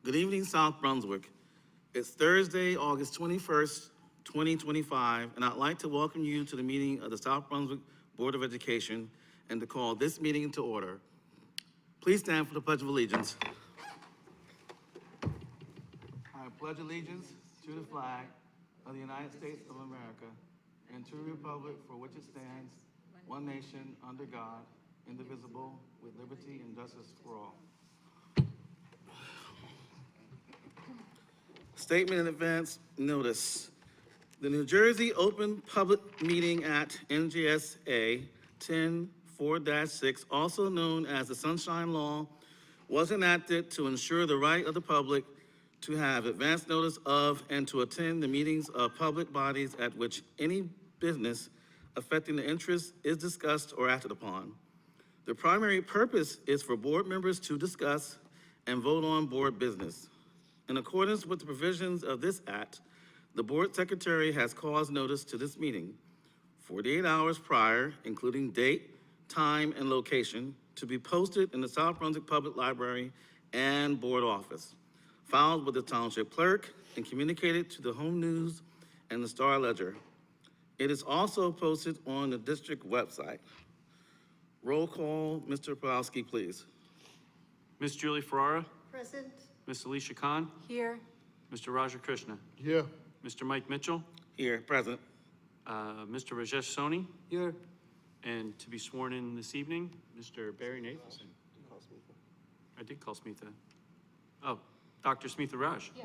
Good evening, South Brunswick. It's Thursday, August 21st, 2025, and I'd like to welcome you to the meeting of the South Brunswick Board of Education and to call this meeting to order. Please stand for the Pledge of Allegiance. I pledge allegiance to the flag of the United States of America and to the republic for which it stands, one nation, under God, indivisible, with liberty and justice for all. Statement in advance notice. The New Jersey Open Public Meeting Act, NJSA 10-4-6, also known as the Sunshine Law, was enacted to ensure the right of the public to have advance notice of and to attend the meetings of public bodies at which any business affecting the interests is discussed or acted upon. The primary purpose is for board members to discuss and vote on board business. In accordance with the provisions of this act, the board secretary has caused notice to this meeting 48 hours prior, including date, time, and location, to be posted in the South Brunswick Public Library and board office, filed with the township clerk, and communicated to the Home News and the Star Ledger. It is also posted on the district website. Roll call, Mr. Pawlowski, please. Ms. Julie Ferrara, Present. Ms. Alicia Khan, Here. Mr. Raja Krishna, Here. Mr. Mike Mitchell, Here, present. Mr. Rajesh Soni, Here. and to be sworn in this evening, Mr. Barry Nathanson. I did call Smitha. Oh, Dr. Smitha Raj. Yeah.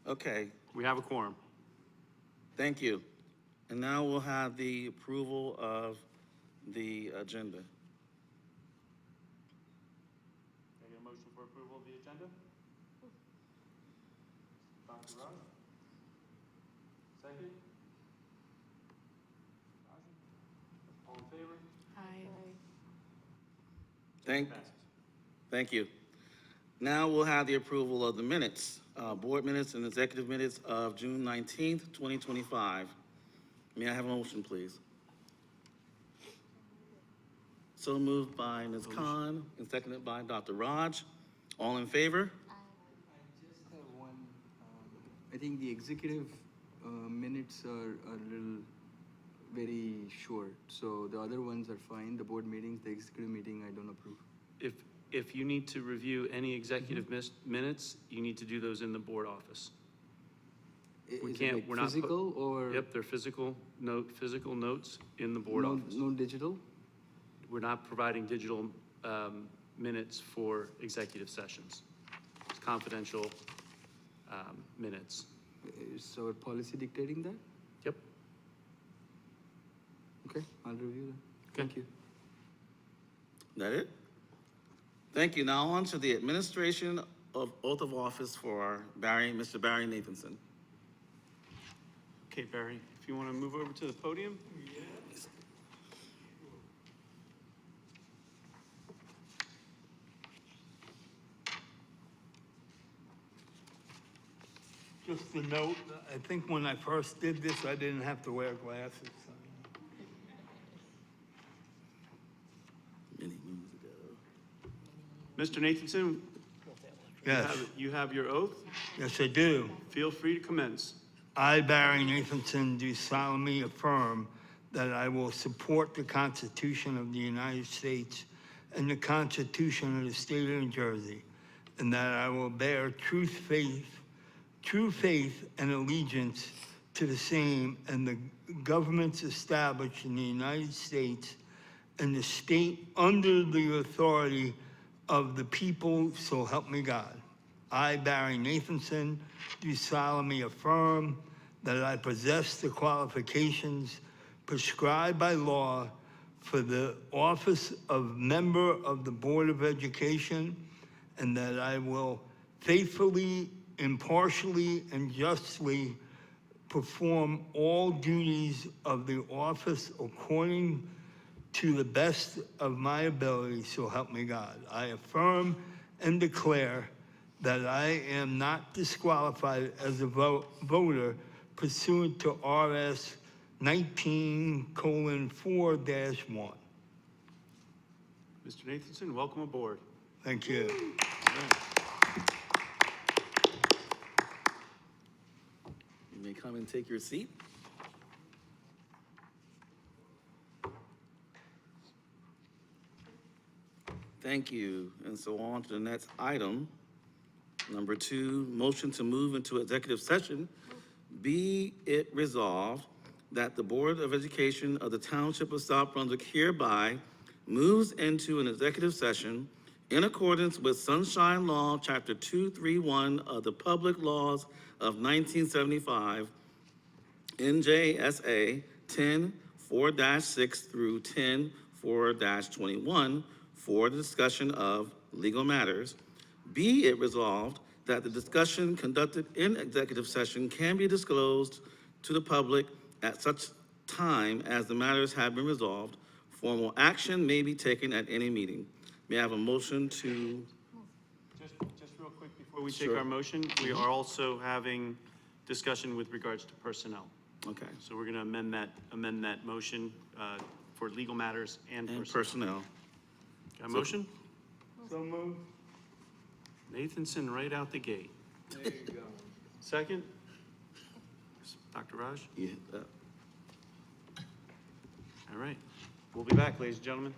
Okay, We have a quorum. thank you. And now we'll have the approval of the agenda. Can I get a motion for approval of the agenda? Dr. Raj? Second? All in favor? Aye. Thank you. Now we'll have the approval of the minutes, board minutes and executive minutes of June 19th, 2025. May I have a motion, please? So moved by Ms. Khan and seconded by Dr. Raj. All in favor? I just have one, I think the executive minutes are a little very short, so the other ones are fine. The board meetings, the executive meeting, I don't approve. If you need to review any executive minutes, you need to do those in the board office. We Is it can't- like we're not physical or? Yep, they're physical notes in the board office. No digital? We're not providing digital minutes for executive sessions. It's confidential minutes. Is our policy dictating that? Yep. Okay, I'll review that. Okay. Thank you. That it? Thank you. Now on to the administration of oath of office for Mr. Barry Nathanson. Okay, Barry, if you want to move over to the podium. Just a note, I think when I first did this, I didn't have to wear glasses. Many moons ago. Mr. Nathanson, Yes, you have your oath. yes, I do. Feel free to commence. I, Barry Nathanson, do solemnly affirm that I will support the Constitution of the United States and the Constitution of the State of New Jersey, and that I will bear true faith and allegiance to the same and the governments established in the United States and the state under the authority of the people, so help me God. I, Barry Nathanson, do solemnly affirm that I possess the qualifications prescribed by law for the office of member of the Board of Education, and that I will faithfully, impartially, and justly perform all duties of the office according to the best of my ability, so help me God. I affirm and declare that I am not disqualified as a voter pursuant to RS 19:4-1. Mr. Nathanson, welcome aboard. Thank you. You may come and take your seat. Thank you. And so on to the next item. Number 2, motion to move into executive session. Be it resolved that the Board of Education of the Township of South Brunswick hereby moves into an executive session in accordance with Sunshine Law, Chapter 231 of the Public Laws of 1975, NJSA 10-4-6 through 10-4-21 for the discussion of legal matters. Be it resolved that the discussion conducted in executive session can be disclosed to the public at such time as the matters have been resolved. Formal action may be taken at any meeting. May I have a motion to, Just real quick before we take Sure. our motion, we are also having discussion with regards to personnel. okay, So we're gonna amend that motion, for legal matters and and personnel. personnel. Got a motion? So moved. Nathanson right out the gate. There you go. Second? Dr. Raj? Yeah, All right. We'll be back, ladies and gentlemen.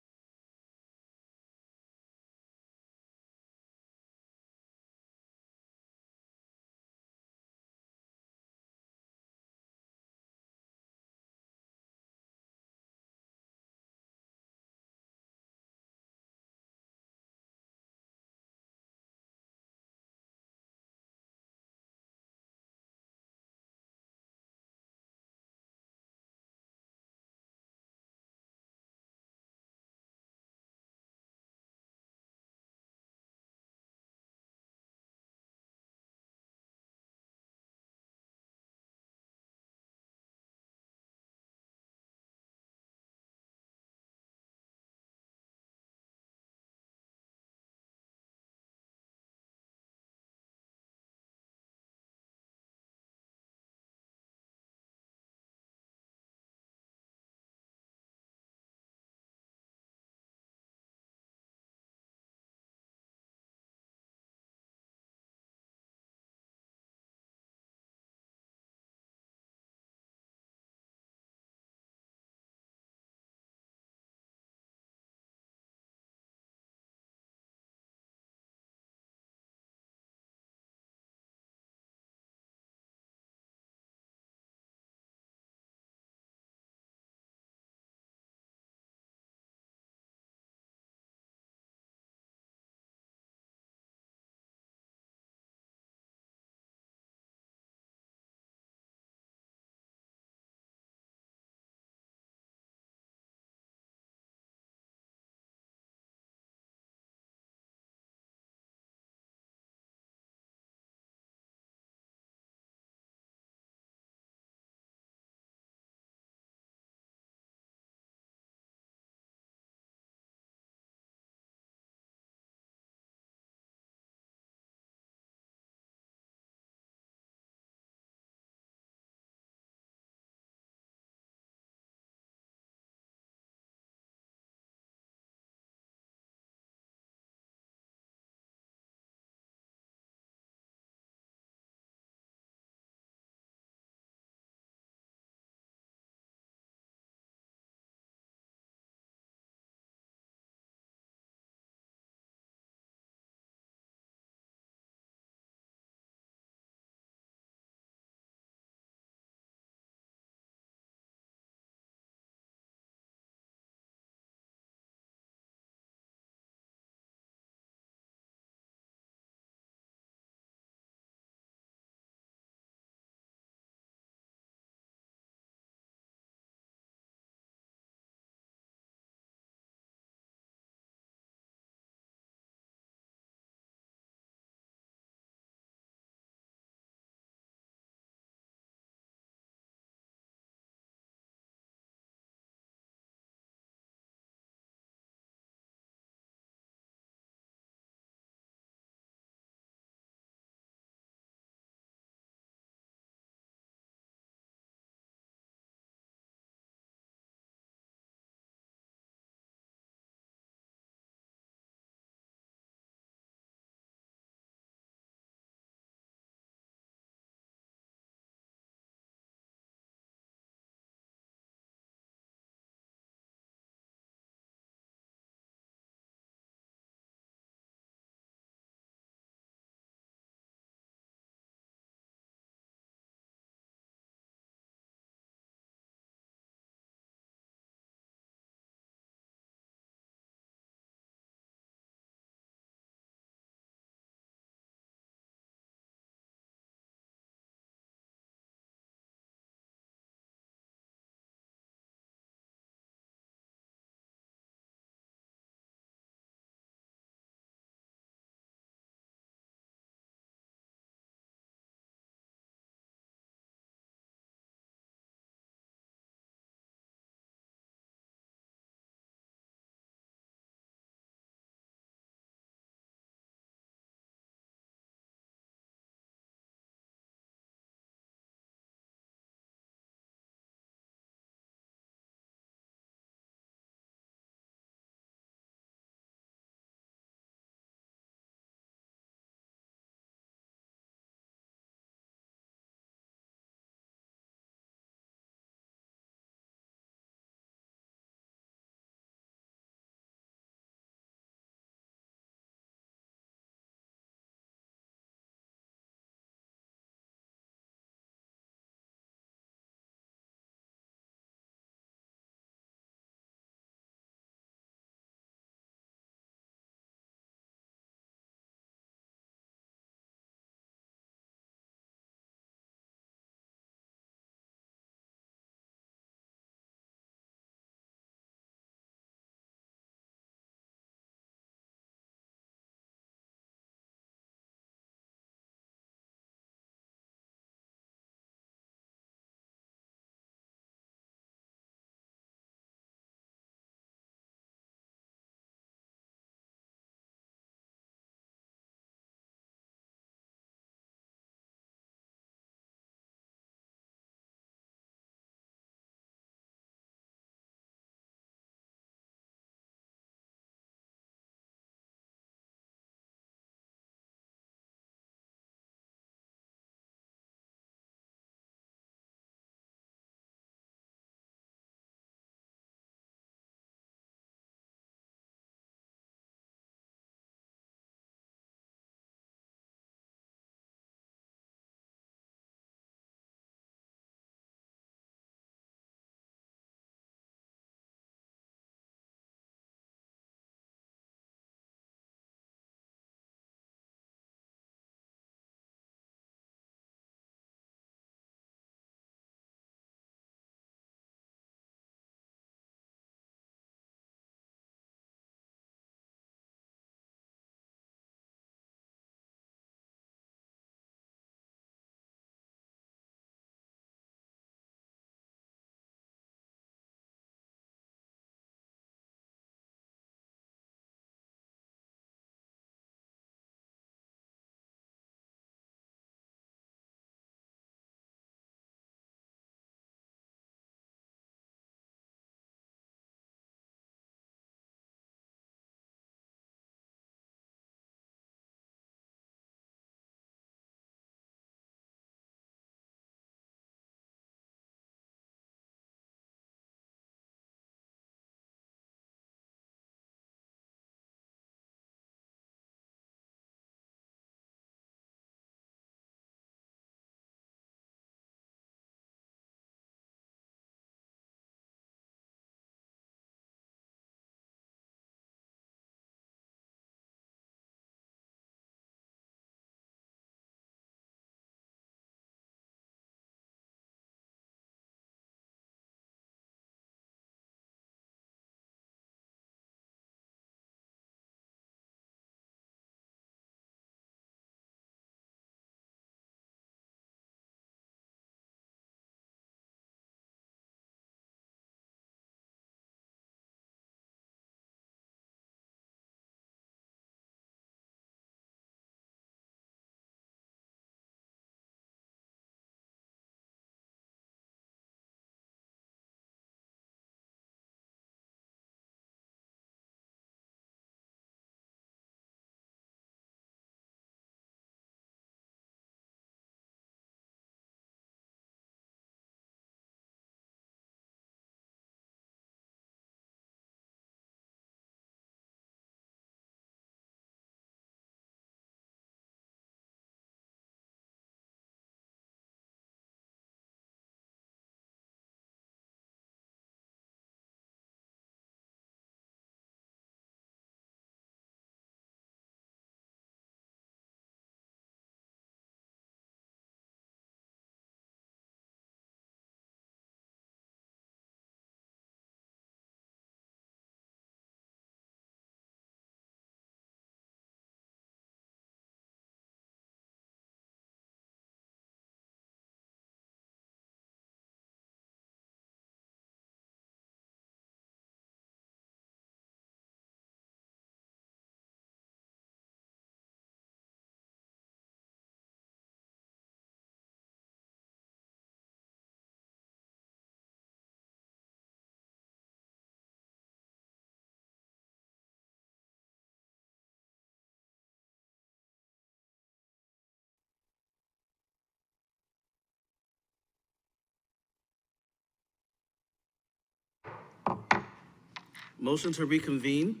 Motion to reconvene.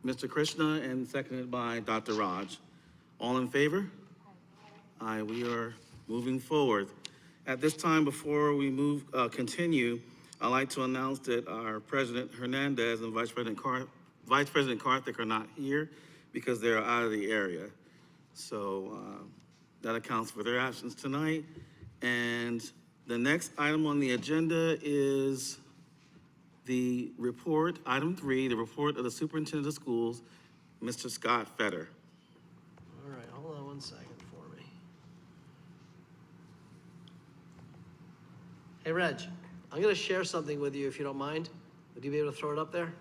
Mr. Krishna and seconded by Dr. Raj. All in favor? Aye, we are moving forward. At this time, before we continue, I'd like to announce that our President Hernandez and Vice President Karthik are not here because they're out of the area. So that accounts for their absence tonight. And the next item on the agenda is the report, item 3, the report of the Superintendent of Schools, Mr. Scott Fetter. All right, hold on one second for me. Hey, Reg, I'm gonna share something with you if you don't mind. Would you be able to throw it up there?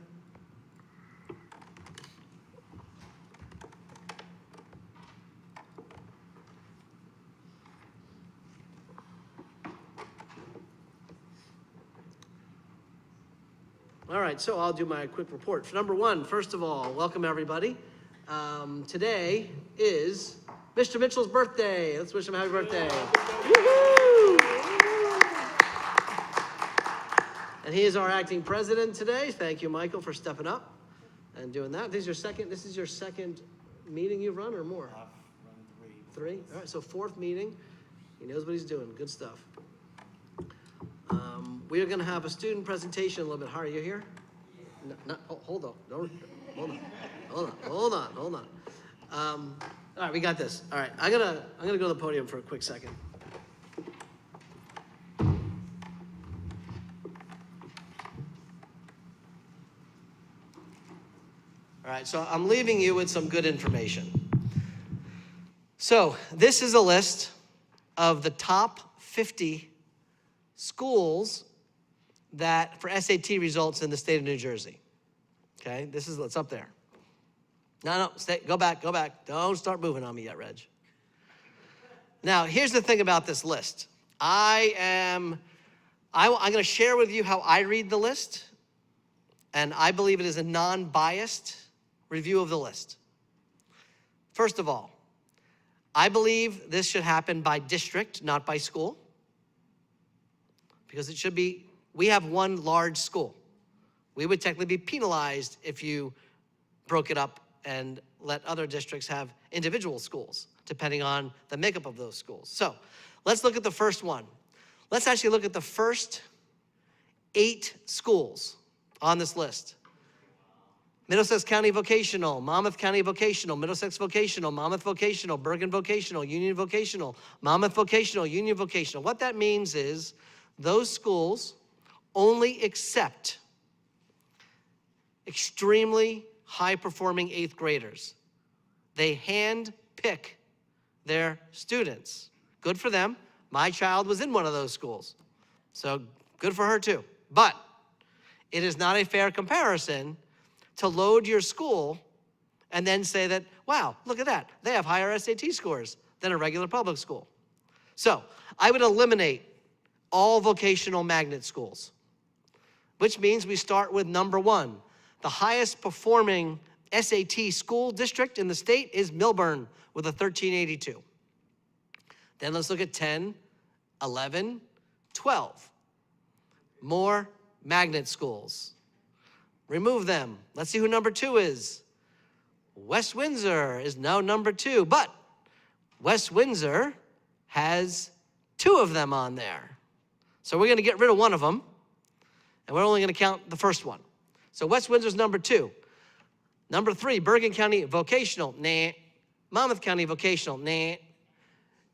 All right, so I'll do my quick report. Number one, first of all, welcome everybody. Today is Mr. Mitchell's birthday. Let's wish him a happy birthday. Woo-hoo! And he is our acting president today. Thank you, Michael, for stepping up and doing that. This is your second meeting you've run or more? I've run 3. 3? All right, so 4th meeting. He knows what he's doing. Good stuff. We are going to have a student presentation a little bit. Are you here? No, hold on. Don't, hold on. All right, we got this. All right, I'm gonna go to the podium for a quick second. All right, so I'm leaving you with some good information. So this is a list of the top 50 schools that for SAT results in the state of New Jersey. Okay, it's up there. No, go back. Don't start moving on me yet, Reg. Now, here's the thing about this list. I'm going to share with you how I read the list, and I believe it is a non-biased review of the list. First of all, I believe this should happen by district, not by school, because it should be, we have one large school. We would technically be penalized if you broke it up and let other districts have individual schools, depending on the makeup of those schools. So let's look at the first one. Let's actually look at the first 8 schools on this list. Middlesex County Vocational, Monmouth County Vocational, Middlesex Vocational, Monmouth Vocational, Bergen Vocational, Union Vocational, Monmouth Vocational, Union Vocational. What that means is those schools only accept extremely high-performing 8th graders. They hand-pick their students. Good for them. My child was in one of those schools, so good for her too. But it is not a fair comparison to load your school and then say that, wow, look at that. They have higher SAT scores than a regular public school. So I would eliminate all vocational magnet schools, which means we start with number 1. The highest performing SAT school district in the state is Milburn with a 1382. Then let's look at 10, 11, 12. More magnet schools. Remove them. Let's see who number 2 is. West Windsor is now number 2, but West Windsor has 2 of them on there. So we're going to get rid of one of them, and we're only going to count the first one. So West Windsor's number 2. Number 3, Bergen County Vocational, nah. Monmouth County Vocational, nah.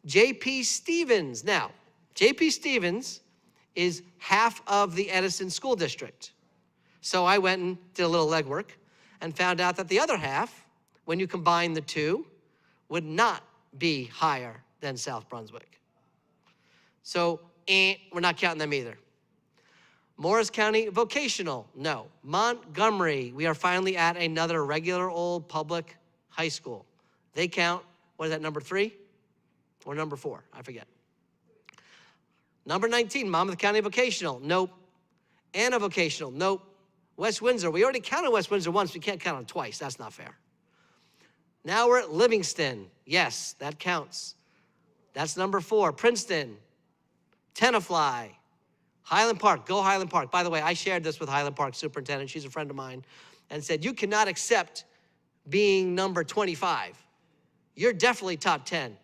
J.P. Stevens. Now, J.P. Stevens is half of the Edison School District. So I went and did a little legwork and found out that the other half, when you combine the 2, would not be higher than South Brunswick. So we're not counting them either. Morris County Vocational, no. Montgomery, we are finally at another regular old public high school. They count, what is that, number 3 or number 4? I forget. Number 19, Monmouth County Vocational, nope. Anna Vocational, nope. West Windsor, we already counted West Windsor once, we can't count them twice, that's not fair. Now we're at Livingston, yes, that counts. That's number 4. Princeton, Tenafly, Highland Park, go Highland Park. By the way, I shared this with Highland Park superintendent. She's a friend of mine, and said, you cannot accept being number 25. You're definitely top 10.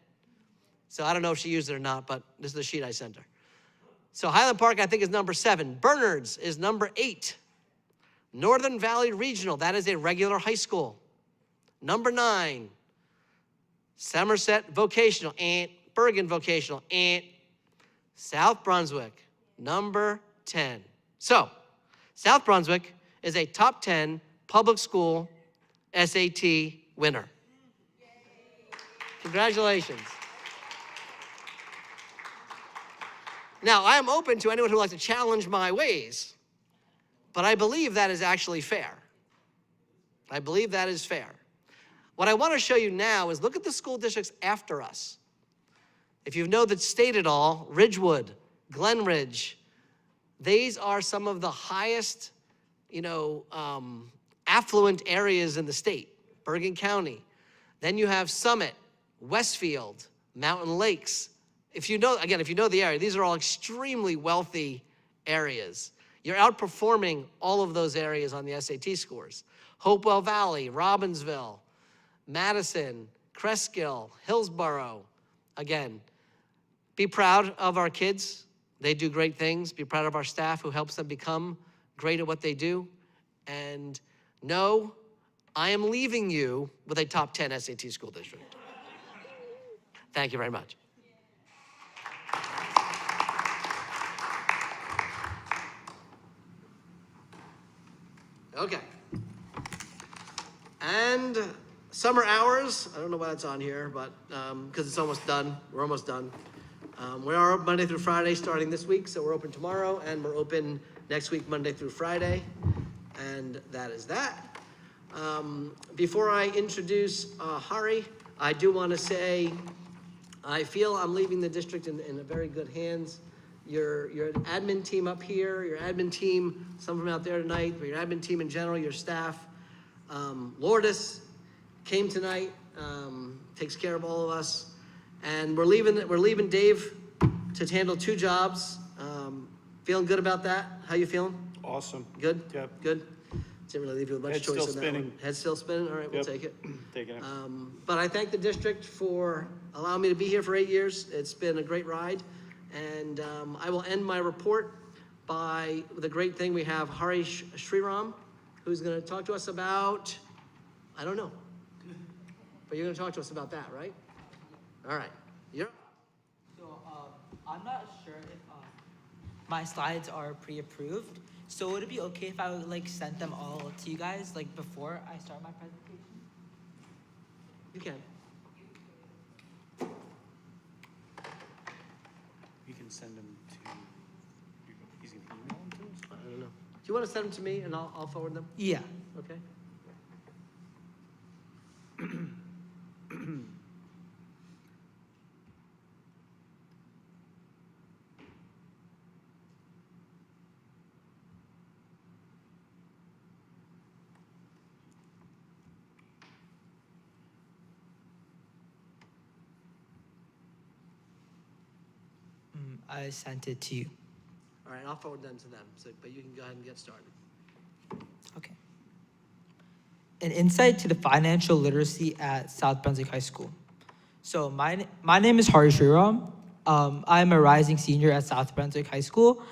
So I don't know if she used it or not, but this is the sheet I sent her. So Highland Park, I think, is number 7. Bernards is number 8. Northern Valley Regional, that is a regular high school. Number 9. Somerset Vocational, Bergen Vocational, South Brunswick, number 10. So, South Brunswick is a top 10 public school SAT winner. Congratulations. Now, I am open to anyone who would like to challenge my ways, but I believe that is actually fair. I believe that is fair. What I want to show you now is look at the school districts after us. If you know the state at all, Ridgewood, Glenridge, these are some of the highest, affluent areas in the state, Bergen County. Then you have Summit, Westfield, Mountain Lakes. If you know the area, these are all extremely wealthy areas. You're outperforming all of those areas on the SAT scores. Hopewell Valley, Robbinsville, Madison, Cresskill, Hillsborough. Again, be proud of our kids. They do great things. Be proud of our staff who helps them become great at what they do. And no, I am leaving you with a top 10 SAT school district. Thank you very much. Okay. And summer hours, I don't know why that's on here, but because it's almost done. We're almost done. We are open Monday through Friday starting this week, so we're open tomorrow, and we're open next week, Monday through Friday. And that is that. Before I introduce Hari, I do want to say I feel I'm leaving the district in a very good hands. Your admin team up here, your admin team, some of them out there tonight, but your admin team in general, your staff. Lourdes came tonight, takes care of all of us. And we're leaving Dave to handle 2 jobs. Feeling good about that? How you feeling? Awesome. Good? Yep. Good? Didn't really leave you a bunch of Head's choice still on that one. spinning. Head's still spinning? All right, we'll Yep. take it. Taking it. But I thank the district for allowing me to be here for 8 years. It's been a great ride. And I will end my report by the great thing we have Hari Sriram, who's going to talk to us about, I don't know. But you're going to talk to us about that, right? All right. You're So I'm not sure if my slides are pre-approved. So would it be okay if I would send them all to you guys before I start my presentation? You can. You can send them to, he's going to email them to us? I don't know. Do you want to send them to me and I'll forward them? Yeah. Okay. I sent it to you. All right, I'll forward them to them. But you can go ahead and get started. Okay. An insight to the financial literacy at South Brunswick High School. So my name is Hari Sriram. I'm a rising senior at South Brunswick High School.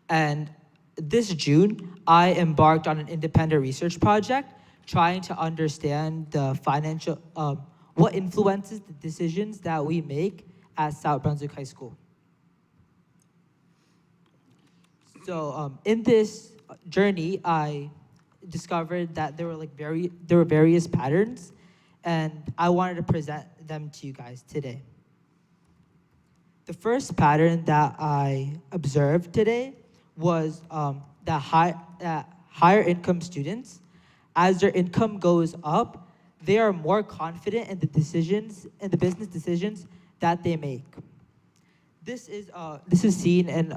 And this June, I embarked on an independent research project trying to understand the financial, what influences the decisions that we make at South Brunswick High School. So in this journey, I discovered that there were various patterns, and I wanted to present them to you guys today. The first pattern that I observed today was that higher income students, as their income goes up, they are more confident in the business decisions that they make. This is seen in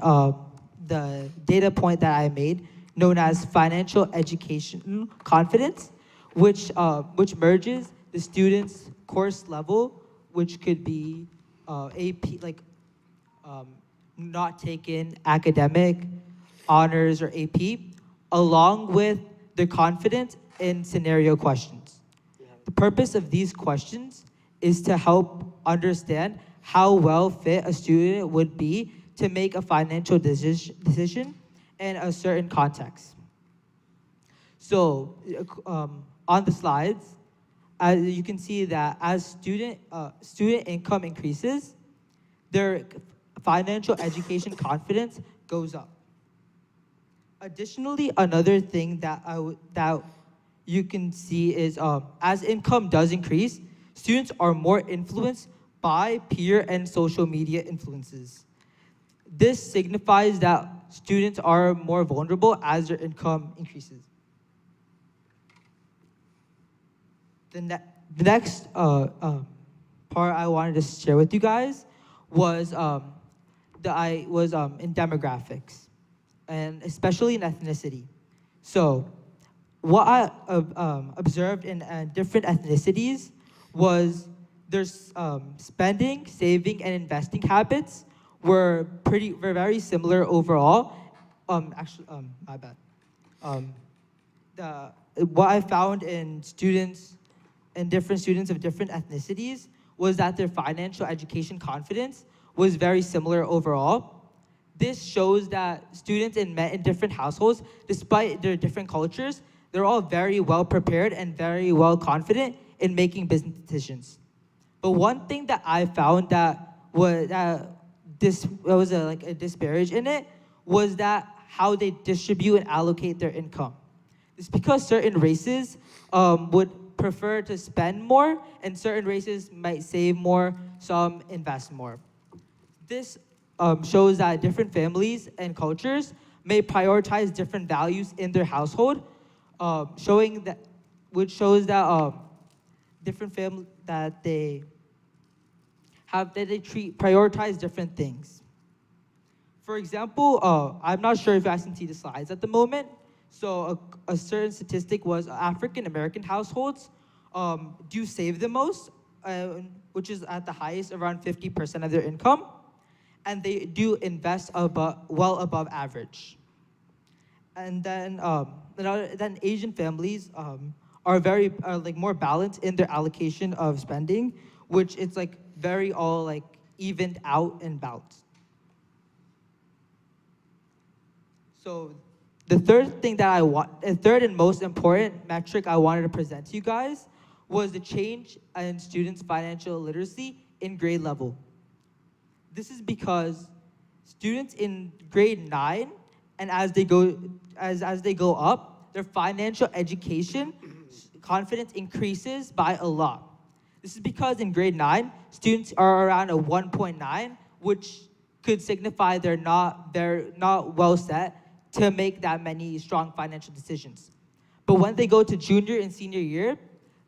the data point that I made, known as financial education confidence, which merges the student's course level, which could be AP, not taken academic, honors, or AP, along with their confidence in scenario questions. The purpose of these questions is to help understand how well fit a student would be to make a financial decision in a certain context. So on the slides, you can see that as student income increases, their financial education confidence goes up. Additionally, another thing that you can see is as income does increase, students are more influenced by peer and social media influences. This signifies that students are more vulnerable as their income increases. The next part I wanted to share with you guys was in demographics, and especially in ethnicity. So what I observed in different ethnicities was their spending, saving, and investing habits were very similar overall. My bad. What I found in different students of different ethnicities was that their financial education confidence was very similar overall. This shows that students in different households, despite their different cultures, they're all very well prepared and very well confident in making business decisions. But one thing that I found that was a disparage in it was that how they distribute and allocate their income. It's because certain races would prefer to spend more, and certain races might save more, some invest more. This shows that different families and cultures may prioritize different values in their household, which shows that different families prioritize different things. For example, I'm not sure if you guys can see the slides at the moment. So a certain statistic was African American households do save the most, which is at the highest, around 50% of their income, and they do invest well above average. And then Asian families are more balanced in their allocation of spending, which it's like very all like evened out and balanced. So the third and most important metric I wanted to present to you guys was the change in students' financial literacy in grade level. This is because students in grade 9 and as they go up, their financial education confidence increases by a lot. This is because in grade 9, students are around a 1.9, which could signify they're not well set to make that many strong financial decisions. But when they go to junior and senior year,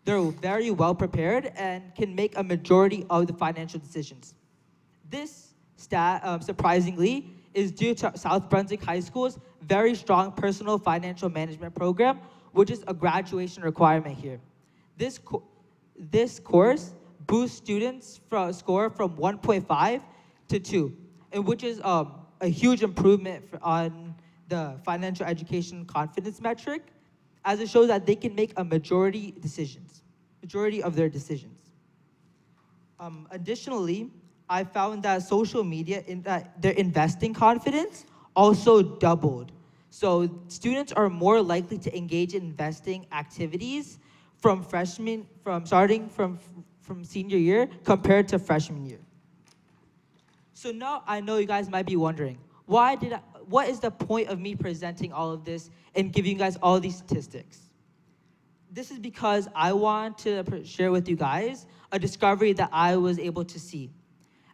they're very well prepared and can make a majority of the financial decisions. This stat, surprisingly, is due to South Brunswick High School's very strong personal financial management program, which is a graduation requirement here. This course boosts students' score from 1.5 to 2, and which is a huge improvement on the financial education confidence metric, as it shows that they can make a majority of their decisions. Additionally, I found that social media, their investing confidence also doubled. So students are more likely to engage in investing activities from senior year compared to freshman year. So now I know you guys might be wondering, what is the point of me presenting all of this and giving you guys all these statistics? This is because I want to share with you guys a discovery that I was able to see.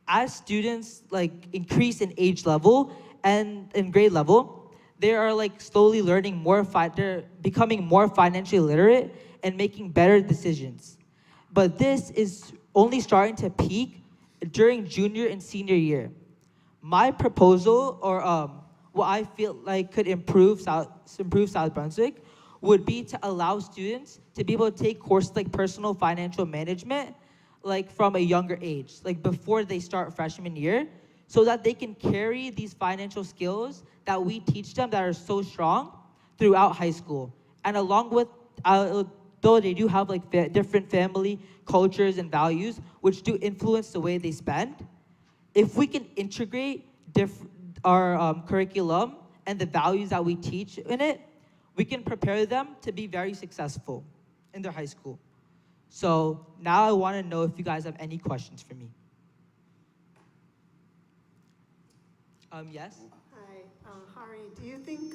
As students increase in age level and in grade level, they are slowly learning they're becoming more financially literate and making better decisions. But this is only starting to peak during junior and senior year. My proposal, or what I feel like could improve South Brunswick, would be to allow students to be able to take courses like personal financial management from a younger age, before they start freshman year, so that they can carry these financial skills that we teach them that are so strong throughout high school. And along with, though they do have like different family cultures and values, which do influence the way they spend, if we can integrate our curriculum and the values that we teach in it, we can prepare them to be very successful in their high school. So now I want to know if you guys have any questions for me. Yes? Hi, Hari, do you think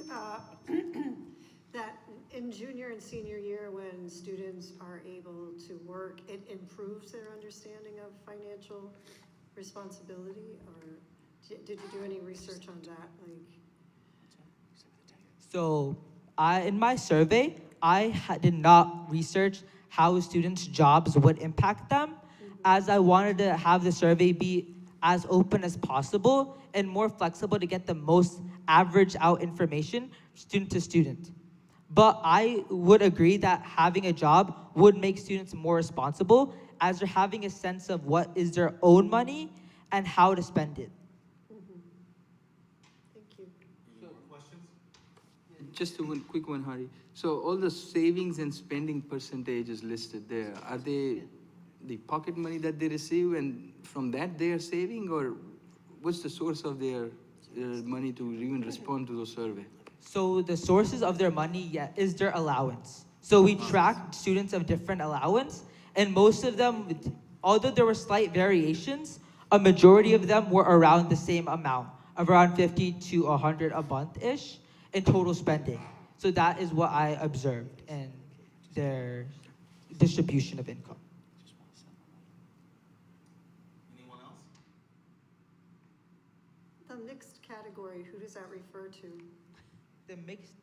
that in junior and senior year, when students are able to work, it improves their understanding of financial responsibility? Or did you do any research on that? So in my survey, I did not research how students' jobs would impact them, as I wanted to have the survey be as open as possible and more flexible to get the most average out information student to student. But I would agree that having a job would make students more responsible, as they're having a sense of what is their own money and how to spend it. Thank you. Just one quick one, Hari. So all the savings and spending percentage is listed there. Are they the pocket money that they receive, and from that they are saving, or what's the source of their money to even respond to those survey? So the sources of their money, is their allowance. So we tracked students of different allowance, and most of them, although there were slight variations, a majority of them were around the same amount, of around 50 to 100 a month-ish in total spending. So that is what I observed in their distribution of income. Anyone else? The mixed category, who does that refer to?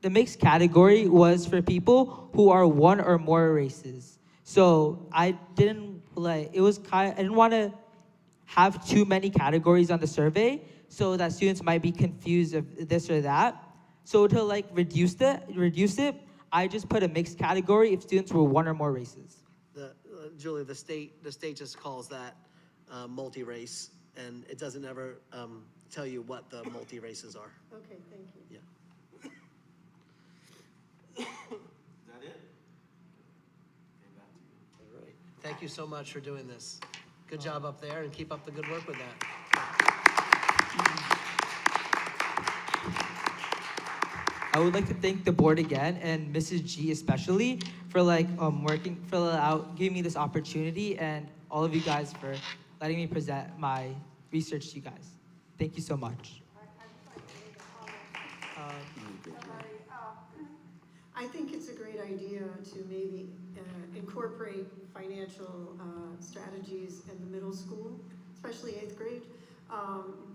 The mixed category was for people who are one or more races. So I didn't I didn't want to have too many categories on the survey so that students might be confused of this or that. So to reduce it, I just put a mixed category if students were one or more races. Julie, the state just calls that multi-race, and it doesn't ever tell you what the multi-races are. Okay, thank you. Yeah. Is that it? All right. Thank you so much for doing this. Good job up there, and keep up the good work with that. I would like to thank the board again and Mrs. G especially for giving me this opportunity, and all of you guys for letting me present my research to you guys. Thank you so much. I think it's a great idea to maybe incorporate financial strategies in the middle school, especially 8th grade.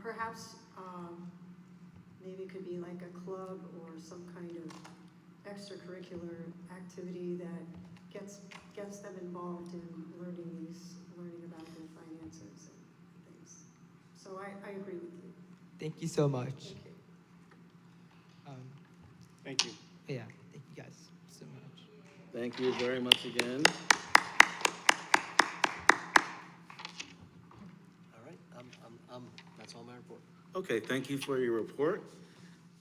Perhaps maybe it could be like a club or some kind of extracurricular activity that gets them involved in learning about their finances and things. So I agree with you. Thank you so much. Thank you. Thank you. Yeah, thank you guys so much. Thank you very much again. All right. That's all my report. Okay, thank you for your report.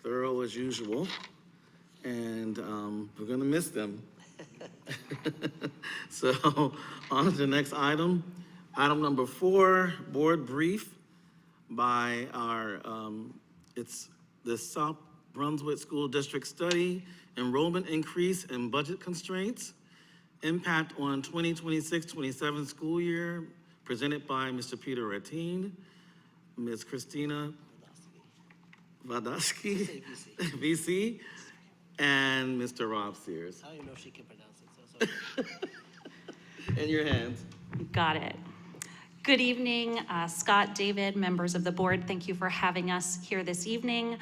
Thorough as usual. And we're gonna miss them. So on to the next item. Item number 4, board brief by our, it's the South Brunswick School District Study, Enrollment Increase and Budget Constraints, Impact on 2026-27 School Year, presented by Mr. Peter Ratine, Ms. Christina Vadosky, VC, and Mr. Rob Sears. I don't even know if she can pronounce it, so. In your hands. Got it. Good evening, Scott, David, members of the board. Thank you for having us here this evening.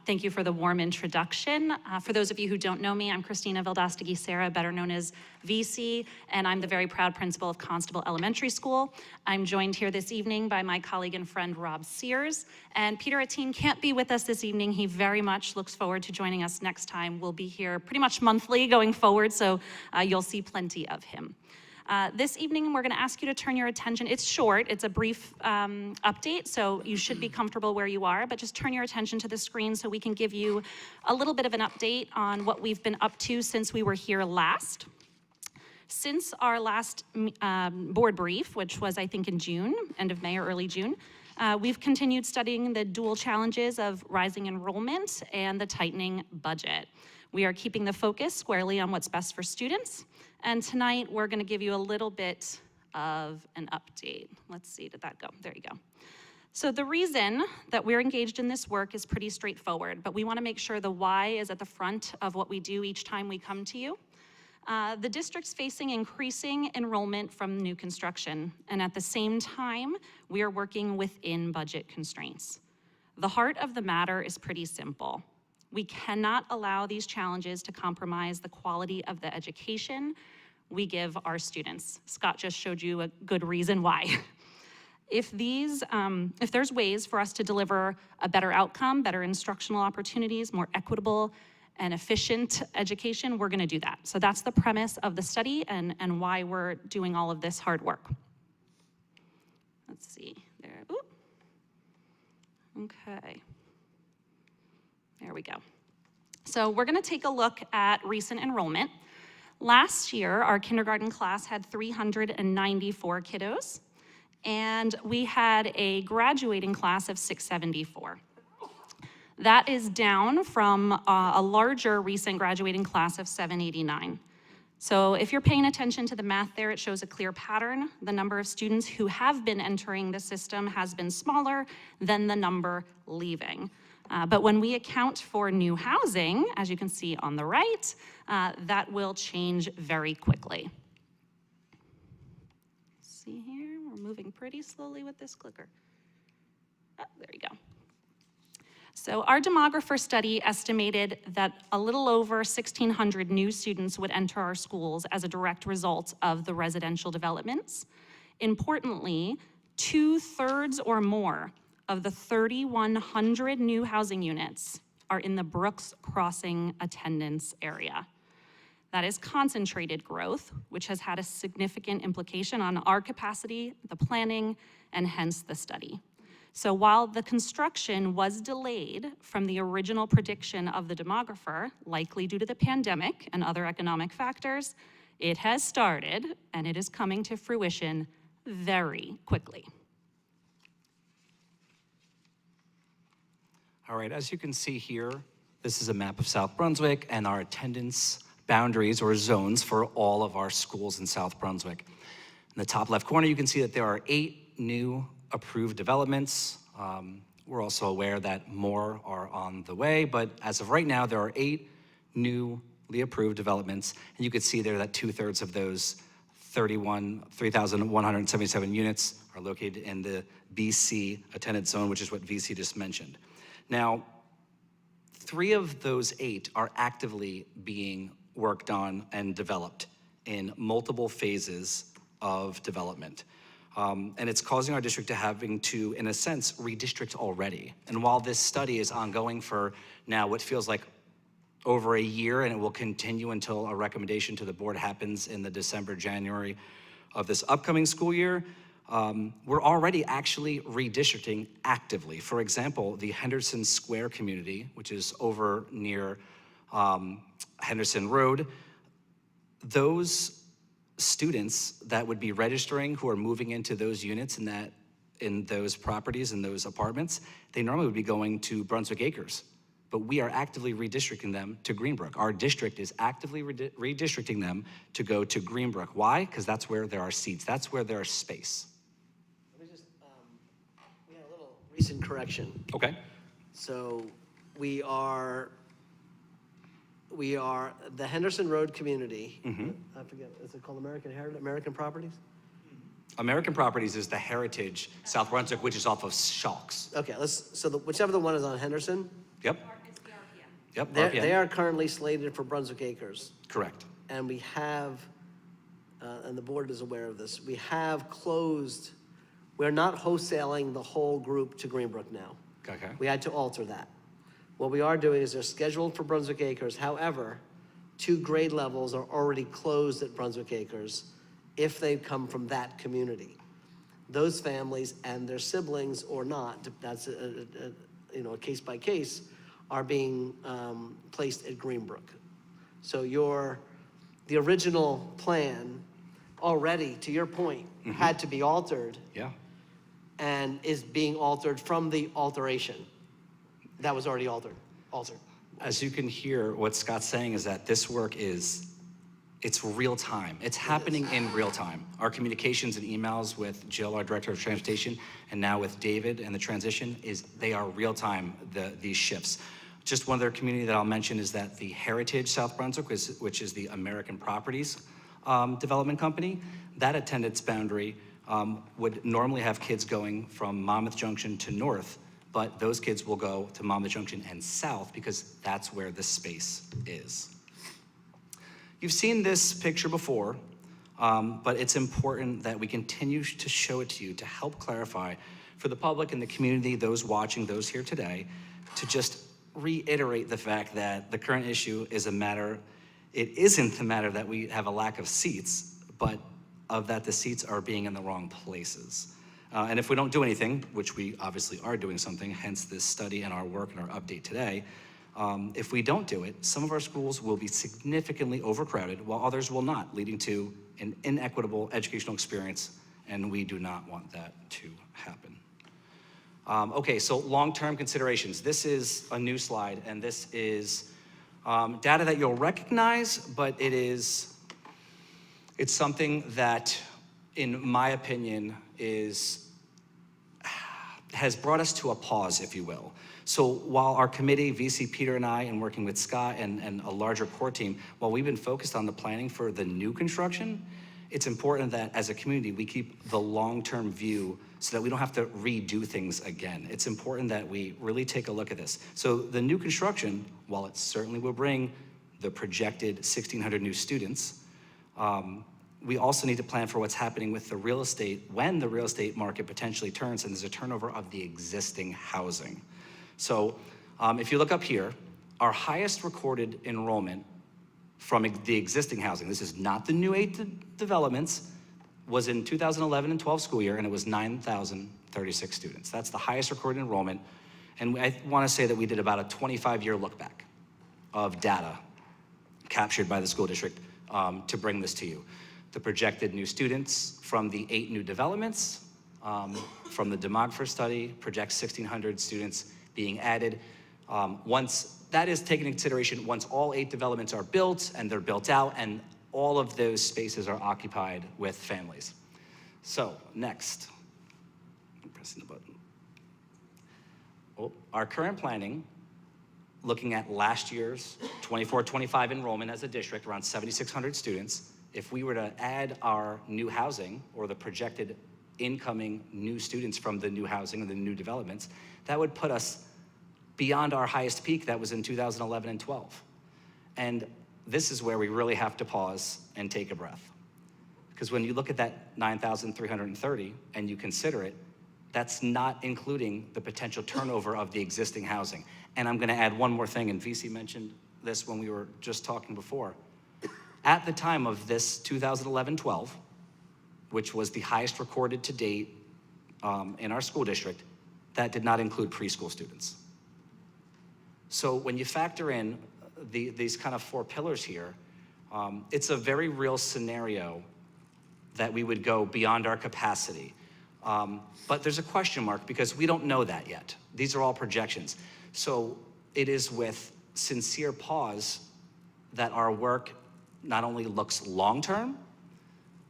Thank you for the warm introduction. For those of you who don't know me, I'm Christina Valdostigi-Serra, better known as VC, and I'm the very proud principal of Constable Elementary School. I'm joined here this evening by my colleague and friend, Rob Sears. And Peter Atine can't be with us this evening. He very much looks forward to joining us next time. We'll be here pretty much monthly going forward, so you'll see plenty of him. This evening, we're going to ask you to turn your attention. It's short, it's a brief update, so you should be comfortable where you are, but just turn your attention to the screen so we can give you a little bit of an update on what we've been up to since we were here last. Since our last board brief, which was, I think, in June, end of May or early June, we've continued studying the dual challenges of rising enrollment and the tightening budget. We are keeping the focus squarely on what's best for students, and tonight we're going to give you a little bit of an update. Let's see, did that go? There you go. So the reason that we're engaged in this work is pretty straightforward, but we want to make sure the why is at the front of what we do each time we come to you. The district's facing increasing enrollment from new construction, and at the same time, we are working within budget constraints. The heart of the matter is pretty simple. We cannot allow these challenges to compromise the quality of the education we give our students. Scott just showed you a good reason why. If there's ways for us to deliver a better outcome, better instructional opportunities, more equitable and efficient education, we're gonna do that. So that's the premise of the study and why we're doing all of this hard work. Let's see, there, ooh. Okay. There we go. So we're gonna take a look at recent enrollment. Last year, our kindergarten class had 394 kiddos, and we had a graduating class of 674. That is down from a larger recent graduating class of 789. So if you're paying attention to the math there, it shows a clear pattern. The number of students who have been entering the system has been smaller than the number leaving. But when we account for new housing, as you can see on the right, that will change very quickly. See here, we're moving pretty slowly with this clicker. Oh, there you go. So our demographer study estimated that a little over 1,600 new students would enter our schools as a direct result of the residential developments. Importantly, 2/3 or more of the 3,100 new housing units are in the Brooks Crossing attendance area. That is concentrated growth, which has had a significant implication on our capacity, the planning, and hence the study. So while the construction was delayed from the original prediction of the demographer, likely due to the pandemic and other economic factors, it has started and it is coming to fruition very quickly. All right, as you can see here, this is a map of South Brunswick and our attendance boundaries or zones for all of our schools in South Brunswick. In the top left corner, you can see that there are 8 new approved developments. We're also aware that more are on the way, but as of right now, there are 8 newly approved developments, and you can see there that 2/3 of those 3,177 units are located in the BC attendance zone, which is what VC just mentioned. Now, 3 of those 8 are actively being worked on and developed in multiple phases of development. And it's causing our district to having to, in a sense, redistrict already. And while this study is ongoing for now what feels like over a year, and it will continue until a recommendation to the board happens in the December, January of this upcoming school year, we're already actually redistricting actively. For example, the Henderson Square community, which is over near Henderson Road, those students that would be registering who are moving into those units in those properties, in those apartments, they normally would be going to Brunswick Acres, but we are actively redistricting them to Greenbrook. Our district is actively redistricting them to go to Greenbrook. Why? Because that's where there are seats, that's where there is space. Let me just, we had a little recent correction. Okay. So we are the Henderson Road community. I forget, is it called American Properties? American Properties is the heritage South Brunswick, which is off of Shawks. Okay, whichever the one is on Henderson, Yep. Yep. they are currently slated for Brunswick Acres. Correct. And we have, and the board is aware of this, we have closed, we're not wholesaling the whole group to Greenbrook now. Okay. We had to alter that. What we are doing is they're scheduled for Brunswick Acres. However, 2 grade levels are already closed at Brunswick Acres, if they come from that community. Those families and their siblings or not, that's a case by case, are being placed at Greenbrook. So the original plan already, to your point, had to be altered Yeah. and is being altered from the alteration. That was already altered. As you can hear, what Scott's saying is that this work it's real time. It's happening in real time. Our communications and emails with Jill, our Director of Transportation, and now with David and the transition they are real time, these shifts. Just one other community that I'll mention is that the Heritage South Brunswick, which is the American Properties development company, that attendance boundary would normally have kids going from Monmouth Junction to north, but those kids will go to Monmouth Junction and south because that's where the space is. You've seen this picture before, but it's important that we continue to show it to you to help clarify for the public and the community, those watching, those here today, to just reiterate the fact that the current issue is it isn't the matter that we have a lack of seats, but of that the seats are being in the wrong places. And if we don't do anything, which we obviously are doing something, hence this study and our work and our update today, if we don't do it, some of our schools will be significantly overcrowded while others will not, leading to an inequitable educational experience, and we do not want that to happen. Okay, so long-term considerations. This is a new slide, and this is data that you'll recognize, but it's something that, in my opinion, has brought us to a pause, if you will. So while our committee, VC Peter and I, and working with Scott and a larger core team, while we've been focused on the planning for the new construction, it's important that as a community, we keep the long-term view so that we don't have to redo things again. It's important that we really take a look at this. So the new construction, while it certainly will bring the projected 1,600 new students, we also need to plan for what's happening with the real estate when the real estate market potentially turns and there's a turnover of the existing housing. So if you look up here, our highest recorded enrollment from the existing housing, this is not the new 8 developments, was in 2011 and 12 school year, and it was 9,036 students. That's the highest recorded enrollment. And I want to say that we did about a 25-year look back of data captured by the school district to bring this to you. The projected new students from the 8 new developments, from the demographer study, projects 1,600 students being added. Once that is taken into consideration, once all 8 developments are built and they're built out and all of those spaces are occupied with families. So next, I'm pressing the button. Our current planning, looking at last year's 24-25 enrollment as a district, around 7,600 students, if we were to add our new housing or the projected incoming new students from the new housing and the new developments, that would put us beyond our highest peak that was in 2011 and 12. And this is where we really have to pause and take a breath. Because when you look at that 9,330 and you consider it, that's not including the potential turnover of the existing housing. And I'm gonna add one more thing, and VC mentioned this when we were just talking before. At the time of this 2011-12, which was the highest recorded to date in our school district, that did not include preschool students. So when you factor in these kind of 4 pillars here, it's a very real scenario that we would go beyond our capacity. But there's a question mark because we don't know that yet. These are all projections. So it is with sincere pause that our work not only looks long-term,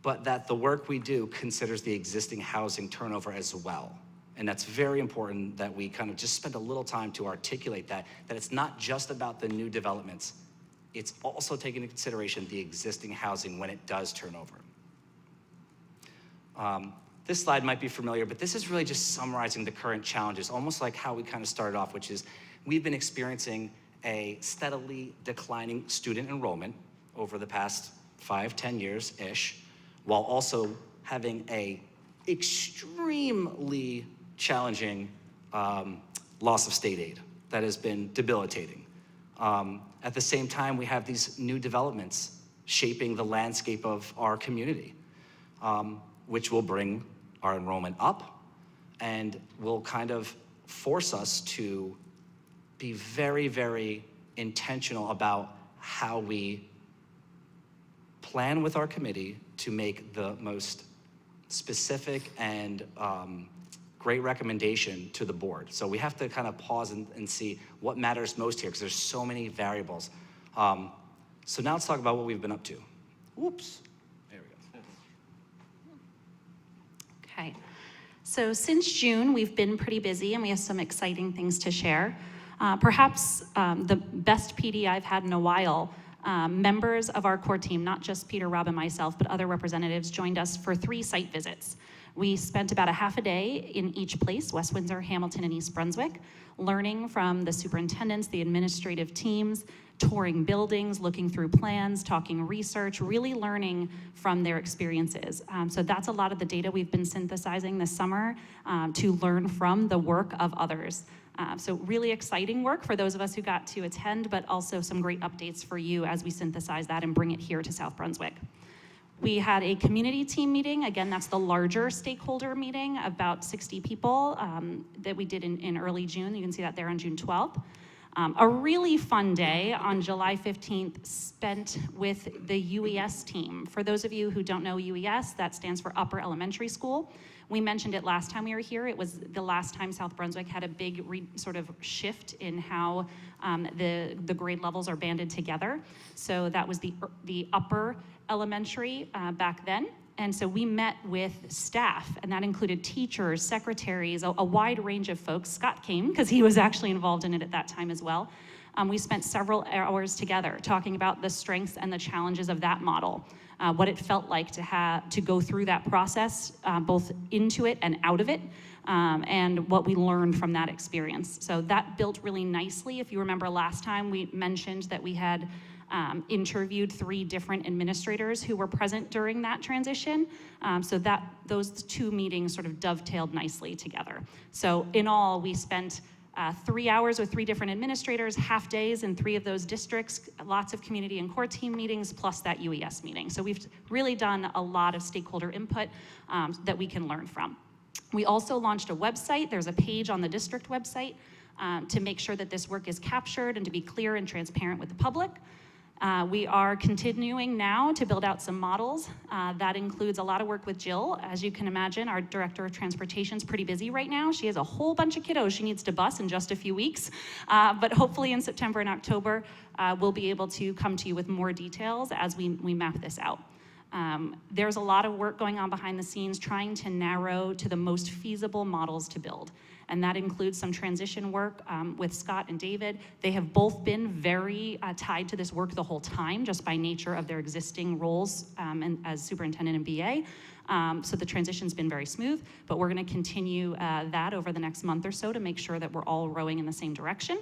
but that the work we do considers the existing housing turnover as well. And that's very important that we kind of just spend a little time to articulate that it's not just about the new developments. It's also taking into consideration the existing housing when it does turn over. This slide might be familiar, but this is really just summarizing the current challenges, almost like how we kind of started off, which is we've been experiencing a steadily declining student enrollment over the past 5-10 years-ish, while also having a extremely challenging loss of state aid that has been debilitating. At the same time, we have these new developments shaping the landscape of our community. which will bring our enrollment up and will kind of force us to be very, very intentional about how we plan with our committee to make the most specific and great recommendation to the board. So we have to kind of pause and see what matters most here, because there's so many variables. So now let's talk about what we've been up to. Whoops. There we go. Okay. So since June, we've been pretty busy and we have some exciting things to share. Perhaps the best PD I've had in a while, members of our core team, not just Peter, Rob, and myself, but other representatives joined us for 3 site visits. We spent about a half a day in each place, West Windsor, Hamilton, and East Brunswick, learning from the superintendents, the administrative teams, touring buildings, looking through plans, talking research, really learning from their experiences. So that's a lot of the data we've been synthesizing this summer to learn from the work of others. So really exciting work for those of us who got to attend, but also some great updates for you as we synthesize that and bring it here to South Brunswick. We had a community team meeting. Again, that's the larger stakeholder meeting, about 60 people that we did in early June. You can see that there on June 12th. A really fun day on July 15th spent with the UES team. For those of you who don't know UES, that stands for Upper Elementary School. We mentioned it last time we were here. It was the last time South Brunswick had a big sort of shift in how the grade levels are banded together. So that was the upper elementary back then. And so we met with staff, and that included teachers, secretaries, a wide range of folks. Scott came because he was actually involved in it at that time as well. We spent several hours together talking about the strengths and the challenges of that model, what it felt like to go through that process, both into it and out of it, and what we learned from that experience. So that built really nicely. If you remember last time, we mentioned that we had interviewed 3 different administrators who were present during that transition. So those 2 meetings sort of dovetailed nicely together. So in all, we spent 3 hours with 3 different administrators, half days in 3 of those districts, lots of community and core team meetings, plus that UES meeting. So we've really done a lot of stakeholder input that we can learn from. We also launched a website. There's a page on the district website to make sure that this work is captured and to be clear and transparent with the public. We are continuing now to build out some models. That includes a lot of work with Jill. As you can imagine, our Director of Transportation is pretty busy right now. She has a whole bunch of kiddos she needs to bus in just a few weeks. But hopefully in September and October, we'll be able to come to you with more details as we map this out. There's a lot of work going on behind the scenes trying to narrow to the most feasible models to build. And that includes some transition work with Scott and David. They have both been very tied to this work the whole time, just by nature of their existing roles and as superintendent and BA. So the transition's been very smooth, but we're gonna continue that over the next month or so to make sure that we're all rowing in the same direction.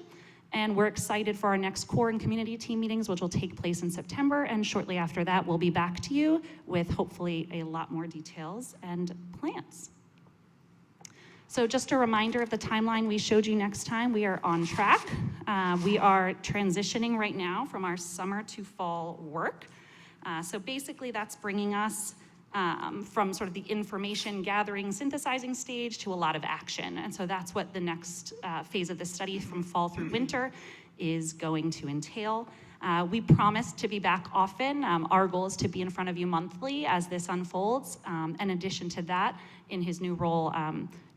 And we're excited for our next core and community team meetings, which will take place in September. And shortly after that, we'll be back to you with hopefully a lot more details and plans. So just a reminder of the timeline we showed you next time. We are on track. We are transitioning right now from our summer to fall work. So basically that's bringing us from sort of the information gathering, synthesizing stage to a lot of action. And so that's what the next phase of the study from fall through winter is going to entail. We promise to be back often. Our goal is to be in front of you monthly as this unfolds. In addition to that, in his new role,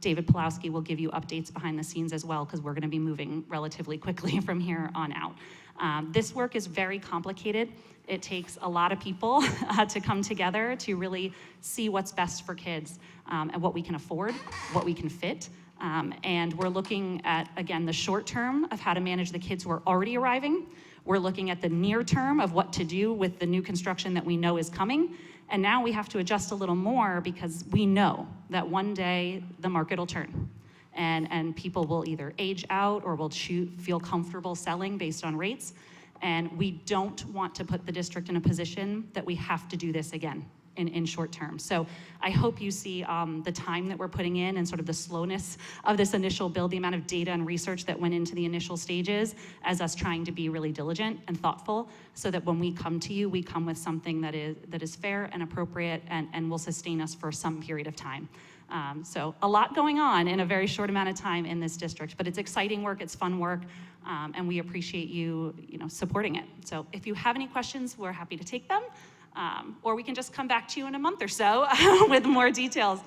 David Pulowski will give you updates behind the scenes as well, because we're gonna be moving relatively quickly from here on out. This work is very complicated. It takes a lot of people to come together to really see what's best for kids and what we can afford, what we can fit. And we're looking at, again, the short term of how to manage the kids who are already arriving. We're looking at the near term of what to do with the new construction that we know is coming. And now we have to adjust a little more because we know that one day the market will turn. And people will either age out or will feel comfortable selling based on rates. And we don't want to put the district in a position that we have to do this again. in short term. So I hope you see the time that we're putting in and sort of the slowness of this initial build, the amount of data and research that went into the initial stages, as us trying to be really diligent and thoughtful, so that when we come to you, we come with something that is fair and appropriate and will sustain us for some period of time. So a lot going on in a very short amount of time in this district, but it's exciting work, it's fun work, and we appreciate you, supporting it. So if you have any questions, we're happy to take them, or we can just come back to you in a month or so with more details.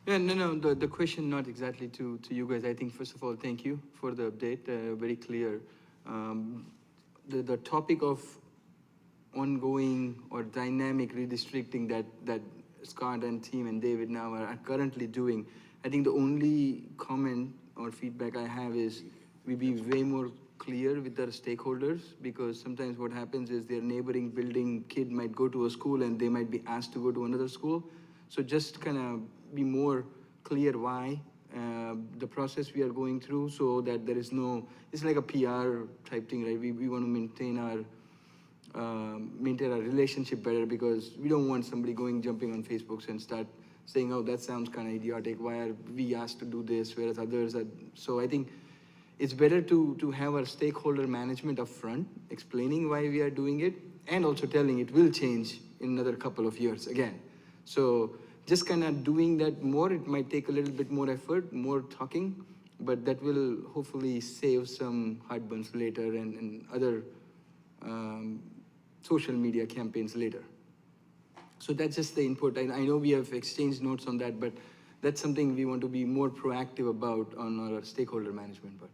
Yeah, no, the question not exactly to you guys. I think first of all, thank you for the update, very clear. The topic of ongoing or dynamic redistricting that Scott and team and David now are currently doing, I think the only comment or feedback I have is we be way more clear with our stakeholders, because sometimes what happens is their neighboring building kid might go to a school and they might be asked to go to another school. So just kind of be more clear why the process we are going through, so that there is no, it's like a PR type thing, right? We want to maintain our relationship better, because we don't want somebody jumping on Facebook and start saying, oh, that sounds kind of idiotic. Why are we asked to do this, whereas others are? So I think it's better to have our stakeholder management up front, explaining why we are doing it, and also telling it will change in another couple of years again. So just kind of doing that more, it might take a little bit more effort, more talking, but that will hopefully save some heartburns later and other social media campaigns later. So that's just the input. I know we have exchanged notes on that, but that's something we want to be more proactive about on our stakeholder management, but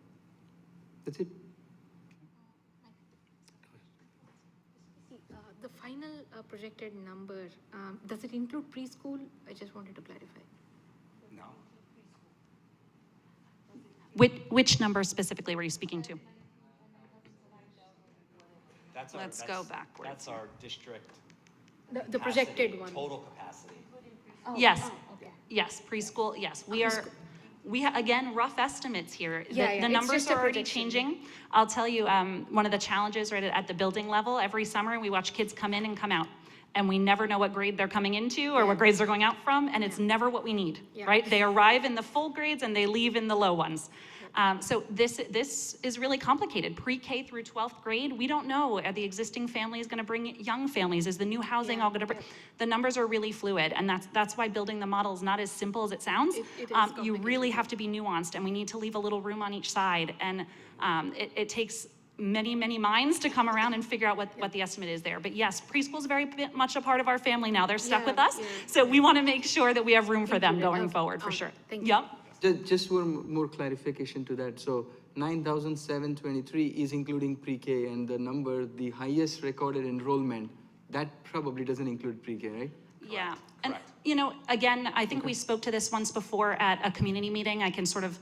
that's it. The final projected number, does it include preschool? I just wanted to clarify. No. Which number specifically were you speaking to? Let's go backwards. That's our district. The projected one. Total capacity. Oh, Yes, okay. yes, preschool, yes. Again, rough estimates here. Yeah, The it's numbers just a are already projection. changing. I'll tell you, one of the challenges right at the building level, every summer we watch kids come in and come out. And we never know what grade they're coming into or what grades they're going out from, and it's never what we need, Yeah. right? They arrive in the full grades and they leave in the low ones. So this is really complicated. Pre-K through 12th grade, we don't know, are the existing families gonna bring young families? Is the new housing all gonna bring? The numbers are really fluid, and that's why building the model is not as simple as it sounds. It is You complicated, really have to be nuanced, and we need to leave a little room on each side. And it takes many, many minds to come around and figure out what the estimate is there. But yes, preschool is very much a part of our family now. They're stuck with us. Yeah. So we wanna make sure that we have room for them Included. going Okay. forward, for Okay. sure. Thank you. Yep. Just one more clarification to that. So 9,723 is including pre-K, and the number, the highest recorded enrollment, that probably doesn't include pre-K, right? Yeah, and again, I think we spoke to this once before at a community meeting. I can sort of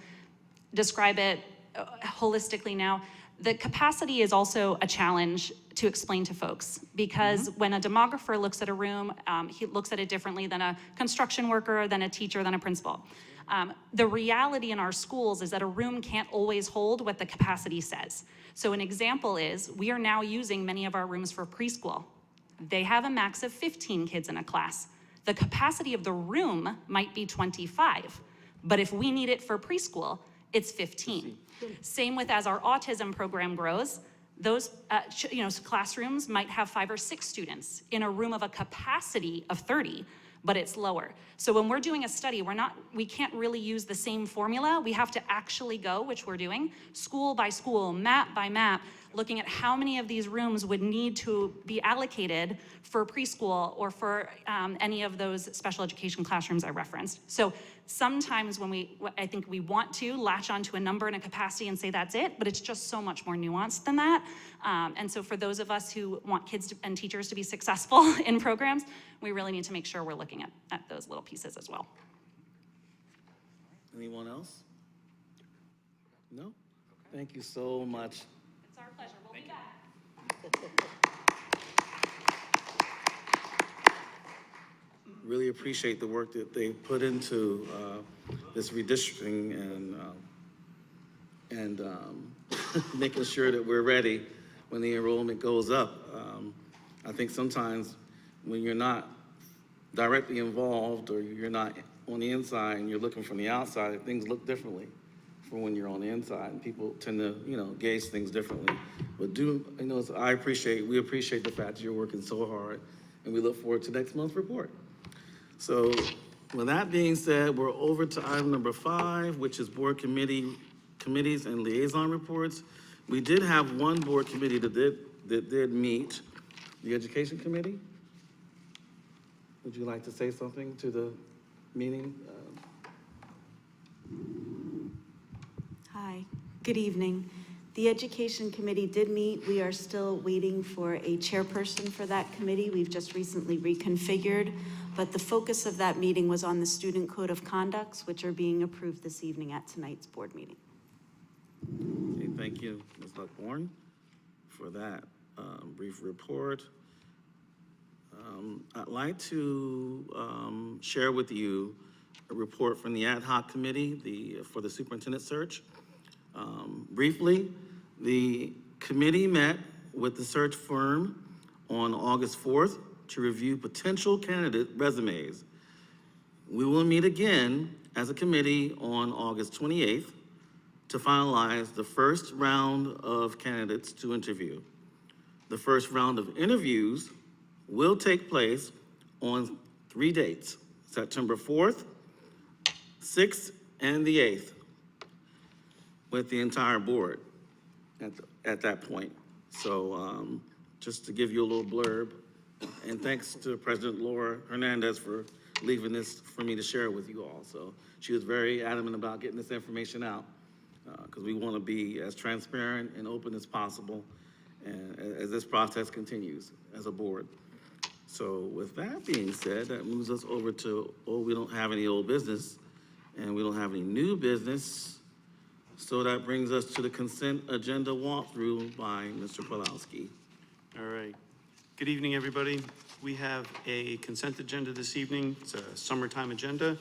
describe it holistically now. The capacity is also a challenge to explain to folks, because when a demographer looks at a room, he looks at it differently than a construction worker, than a teacher, than a principal. The reality in our schools is that a room can't always hold what the capacity says. So an example is, we are now using many of our rooms for preschool. They have a max of 15 kids in a class. The capacity of the room might be 25, but if we need it for preschool, it's 15. Same with as our autism program grows, those classrooms might have 5 or 6 students in a room of a capacity of 30, but it's lower. So when we're doing a study, we can't really use the same formula. We have to actually go, which we're doing, school by school, map by map, looking at how many of these rooms would need to be allocated for preschool or for any of those special education classrooms I referenced. So sometimes I think we want to latch onto a number and a capacity and say that's it, but it's just so much more nuanced than that. And so for those of us who want kids and teachers to be successful in programs, we really need to make sure we're looking at those little pieces as well. Anyone else? No? Thank you so much. It's our pleasure. We'll be back. Really appreciate the work that they put into this redistricting and making sure that we're ready when the enrollment goes up. I think sometimes when you're not directly involved or you're not on the inside and you're looking from the outside, things look differently from when you're on the inside, and people tend to, gauge things differently. But we appreciate the fact that you're working so hard, and we look forward to next month's report. So with that being said, we're over to item number 5, which is board committees and liaison reports. We did have one board committee that did meet, the education committee. Would you like to say something to the meeting? Hi, good evening. The Education Committee did meet. We are still waiting for a chairperson for that committee. We've just recently reconfigured, but the focus of that meeting was on the student code of conducts, which are being approved this evening at tonight's board meeting. Okay, thank you, Ms. Luckborn, for that brief report. I'd like to share with you a report from the ad hoc committee for the superintendent search. Briefly, the committee met with the search firm on August 4th to review potential candidate resumes. We will meet again as a committee on August 28th to finalize the first round of candidates to interview. The first round of interviews will take place on 3 dates, September 4th, 6th, and the 8th, with the entire board at that point. So just to give you a little blurb, and thanks to President Laura Hernandez for leaving this for me to share with you all. So she was very adamant about getting this information out because we want to be as transparent and open as possible and as this process continues as a board. So with that being said, that moves us over to, we don't have any old business and we don't have any new business. So that brings us to the consent agenda walkthrough by Mr. Pawlowski. All right. Good evening, everybody. We have a consent agenda this evening. It's a summertime agenda.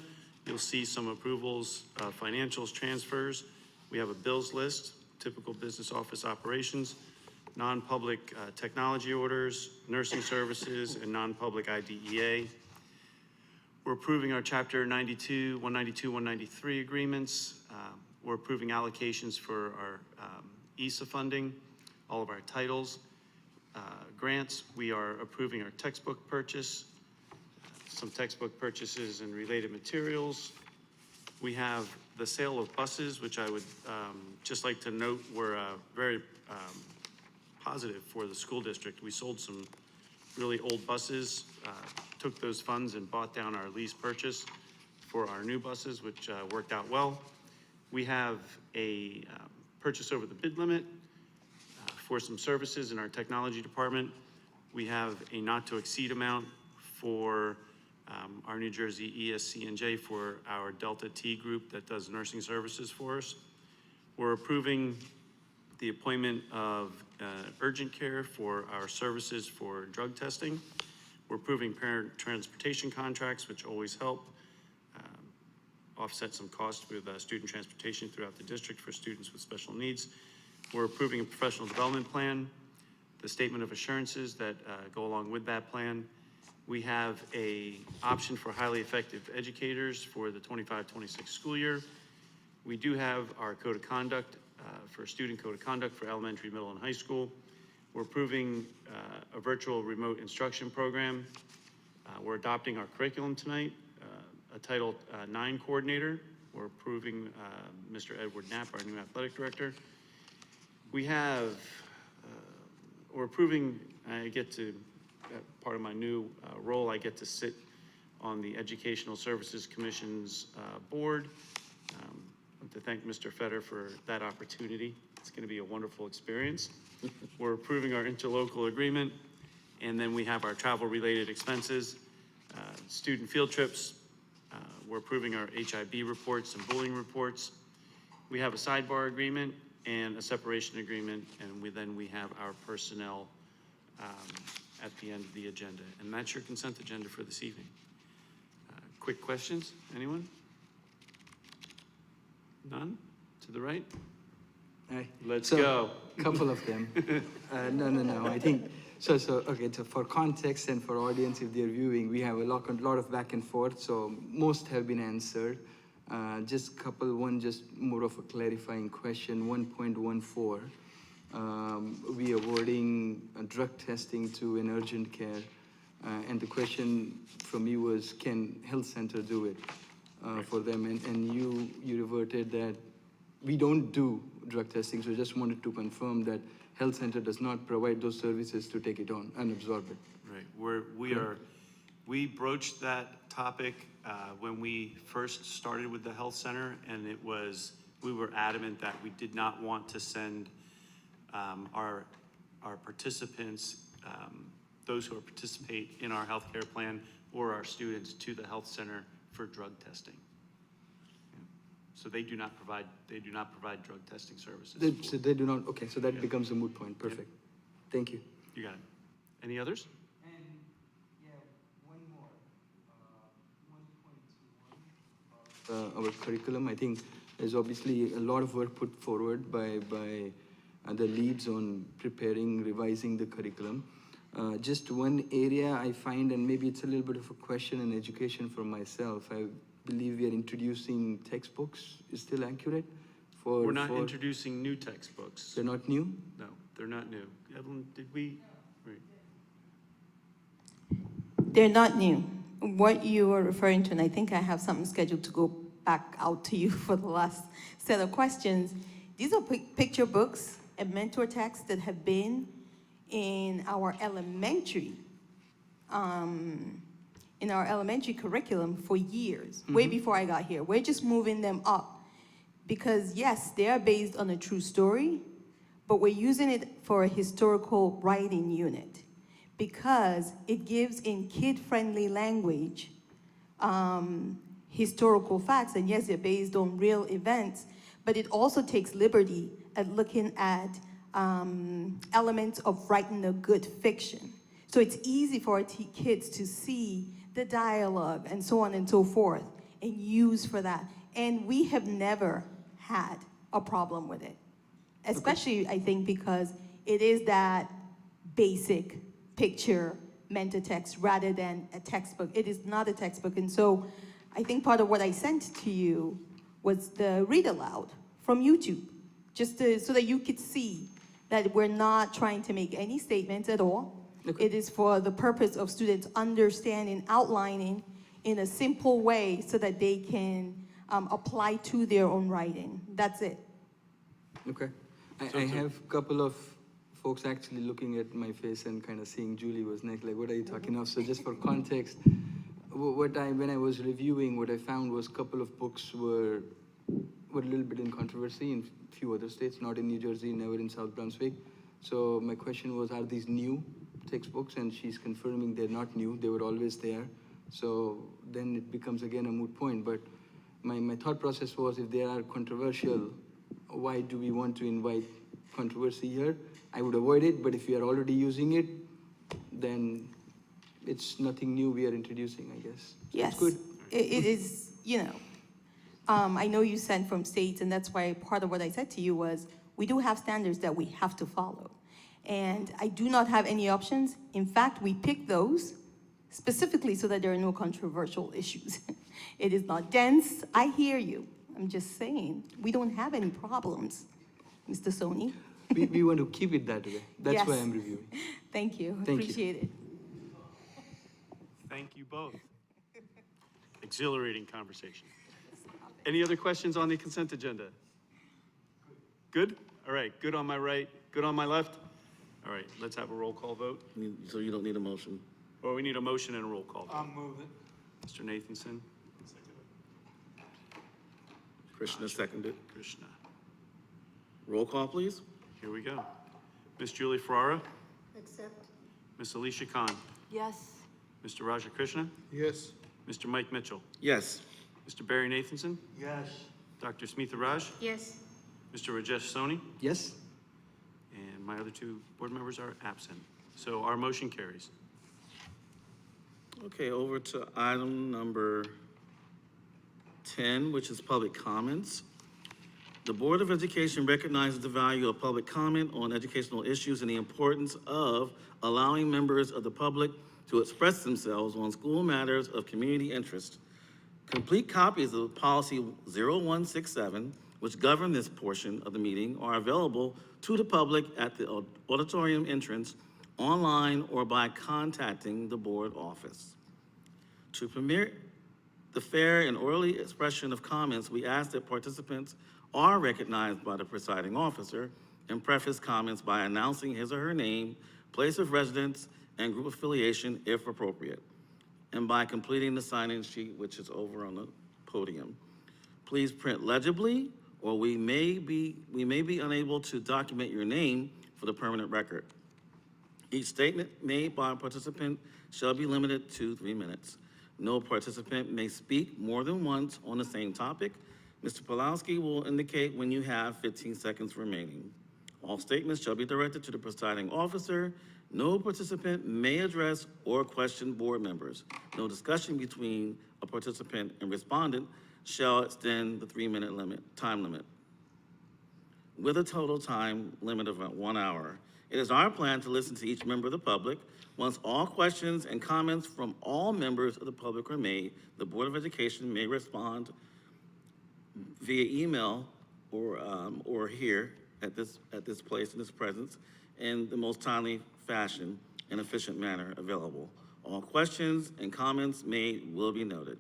You'll see some approvals, financials, transfers. We have a bills list, typical business office operations, non-public technology orders, nursing services, and non-public IDEA. We're approving our Chapter 92, 192, 193 agreements. We're approving allocations for our ESA funding, all of our titles, grants. We are approving our textbook purchase, some textbook purchases and related materials. We have the sale of buses, which I would just like to note were very positive for the school district. We sold some really old buses, took those funds and bought down our lease purchase for our new buses, which worked out well. We have a purchase over the bid limit for some services in our technology department. We have a not to exceed amount for our New Jersey ESC&J for our Delta T group that does nursing services for us. We're approving the appointment of urgent care for our services for drug testing. We're approving parent transportation contracts, which always help offset some costs with student transportation throughout the district for students with special needs. We're approving a professional development plan, the statement of assurances that go along with that plan. We have a option for highly effective educators for the 25-26 school year. We do have our code of conduct for student code of conduct for elementary, middle, and high school. We're approving a virtual remote instruction program. We're adopting our curriculum tonight, a Title IX coordinator. We're approving Mr. Edward Knapp, our new athletic director. We have, we're approving, I get to, part of my new role, I get to sit on the Educational Services Commission's board. I want to thank Mr. Fetter for that opportunity. It's going to be a wonderful experience. We're approving our interlocal agreement, and then we have our travel-related expenses, student field trips. We're approving our HIB reports and bullying reports. We have a sidebar agreement and a separation agreement, and we have our personnel at the end of the agenda. And that's your consent agenda for this evening. Quick questions, anyone? None? To the right? Aye. Let's So, go. Couple of them. No. I think, So for context and for audience, if they're viewing, we have a lot of back and forth, so most have been answered. Just just more of a clarifying question, 1.14. We are awarding drug testing to an urgent care. And the question from you was, can health center do it for them? And you reverted that we don't do drug testing, so just wanted to confirm that health center does not provide those services to take it on and absorb it. Right, we broached that topic when we first started with the health center, and we were adamant that we did not want to send our participants, those who participate in our healthcare plan or our students to the health center for drug testing. So they do not provide drug testing services. So they do not, okay, so that becomes a moot point, perfect. Thank you. You got it. Any others? And, yeah, one more, 1.21. Our curriculum, I think there's obviously a lot of work put forward by the leads on preparing, revising the curriculum. Just one area I find, and maybe it's a little bit of a question in education for myself, I believe we are introducing textbooks. Is still accurate? We're not introducing new textbooks. They're not new? No, they're not new. Evelyn, did we? Right. They're not new. What you are referring to, and I think I have something scheduled to go back out to you for the last set of questions. These are picture books and mentor texts that have been in our elementary curriculum for years, way before I got here. We're just moving them up because yes, they are based on a true story, but we're using it for a historical writing unit because it gives in kid-friendly language historical facts, and yes, they're based on real events, but it also takes liberty at looking at elements of writing a good fiction. So it's easy for our kids to see the dialogue and so on and so forth and use for that. And we have never had a problem with it, especially I think because it is that basic picture mentor text rather than a textbook. It is not a textbook. And so I think part of what I sent to you was the read aloud from YouTube, just so that you could see that we're not trying to make any statements at all. Okay. It is for the purpose of students understanding, outlining in a simple way so that they can apply to their own writing. That's it. Okay. I have a couple of folks actually looking at my face and kind of seeing Julie was next, like, what are you talking of? So just for context, when I was reviewing, what I found was a couple of books were a little bit in controversy in a few other states, not in New Jersey, never in South Brunswick. So my question was, are these new textbooks? And she's confirming they're not new, they were always there. So then it becomes again a moot point. But my thought process was, if they are controversial, why do we want to invite controversy here? I would avoid it, but if we are already using it, then it's nothing new we are introducing, I guess. So yes, it's good. It is, you know, I know you sent from states, and that's why part of what I said to you was, we do have standards that we have to follow. And I do not have any options. In fact, we pick those specifically so that there are no controversial issues. It is not dense. I hear you. I'm just saying, we don't have any problems, Mr. Soni. We want to keep it that way. That's Yes. why I'm reviewing. Thank you. Thank you. Appreciate it. Thank you both. Exhilarating conversation. Any other questions on the consent agenda? Good? All right, good on my right, good on my left? All right, let's have a roll call vote. So you don't need a motion. Or we need a motion and a roll call vote. I'll move it. Mr. Nathanson? Krishna seconded. Krishna. Roll call, please. Here we go. Ms. Julie Ferrara? Accept. Ms. Alicia Khan? Yes. Mr. Raja Krishna? Yes. Mr. Mike Mitchell? Yes. Mr. Barry Nathanson? Yes. Dr. Smitha Raj? Yes. Mr. Rajesh Soni? Yes? And my other two board members are absent. So our motion carries. Okay, over to item number 10, which is public comments. The Board of Education recognizes the value of public comment on educational issues and the importance of allowing members of the public to express themselves on school matters of community interest. Complete copies of Policy 0167, which govern this portion of the meeting, are available to the public at the auditorium entrance, online, or by contacting the board office. To permit the fair and orderly expression of comments, we ask that participants are recognized by the presiding officer and preface comments by announcing his or her name, place of residence, and group affiliation if appropriate, and by completing the sign-in sheet, which is over on the podium. Please print legibly, or we may be unable to document your name for the permanent record. Each statement made by a participant shall be limited to 3 minutes. No participant may speak more than once on the same topic. Mr. Pulowski will indicate when you have 15 seconds remaining. All statements shall be directed to the presiding officer. No participant may address or question board members. No discussion between a participant and respondent shall extend the 3-minute time limit, with a total time limit of 1 hour. It is our plan to listen to each member of the public. Once all questions and comments from all members of the public are made, the Board of Education may respond via email or here at this place in this presence in the most timely fashion and efficient manner available. All questions and comments made will be noted.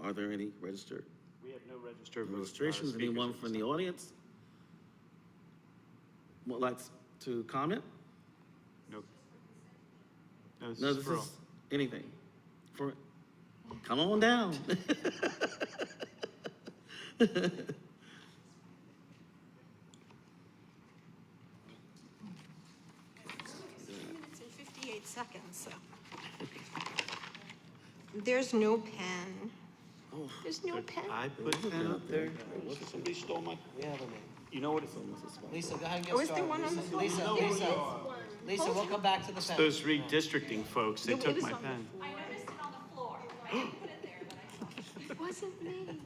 Are there any registered? We have no registered Registrations, speakers anyone at from this the audience would like to comment? time. No, No, this is for all. anything. Come on down. Minutes and 58 seconds, so. There's no pen. There's no pen. I put that up there. Somebody stole my, you know what it's, Lisa, go ahead and get Oh, is there started. one on the floor? Lisa, we'll come back to the pen. those redistricting folks, they No, it took is my on the pen. I noticed it on the floor. I didn't put it there, but It wasn't me.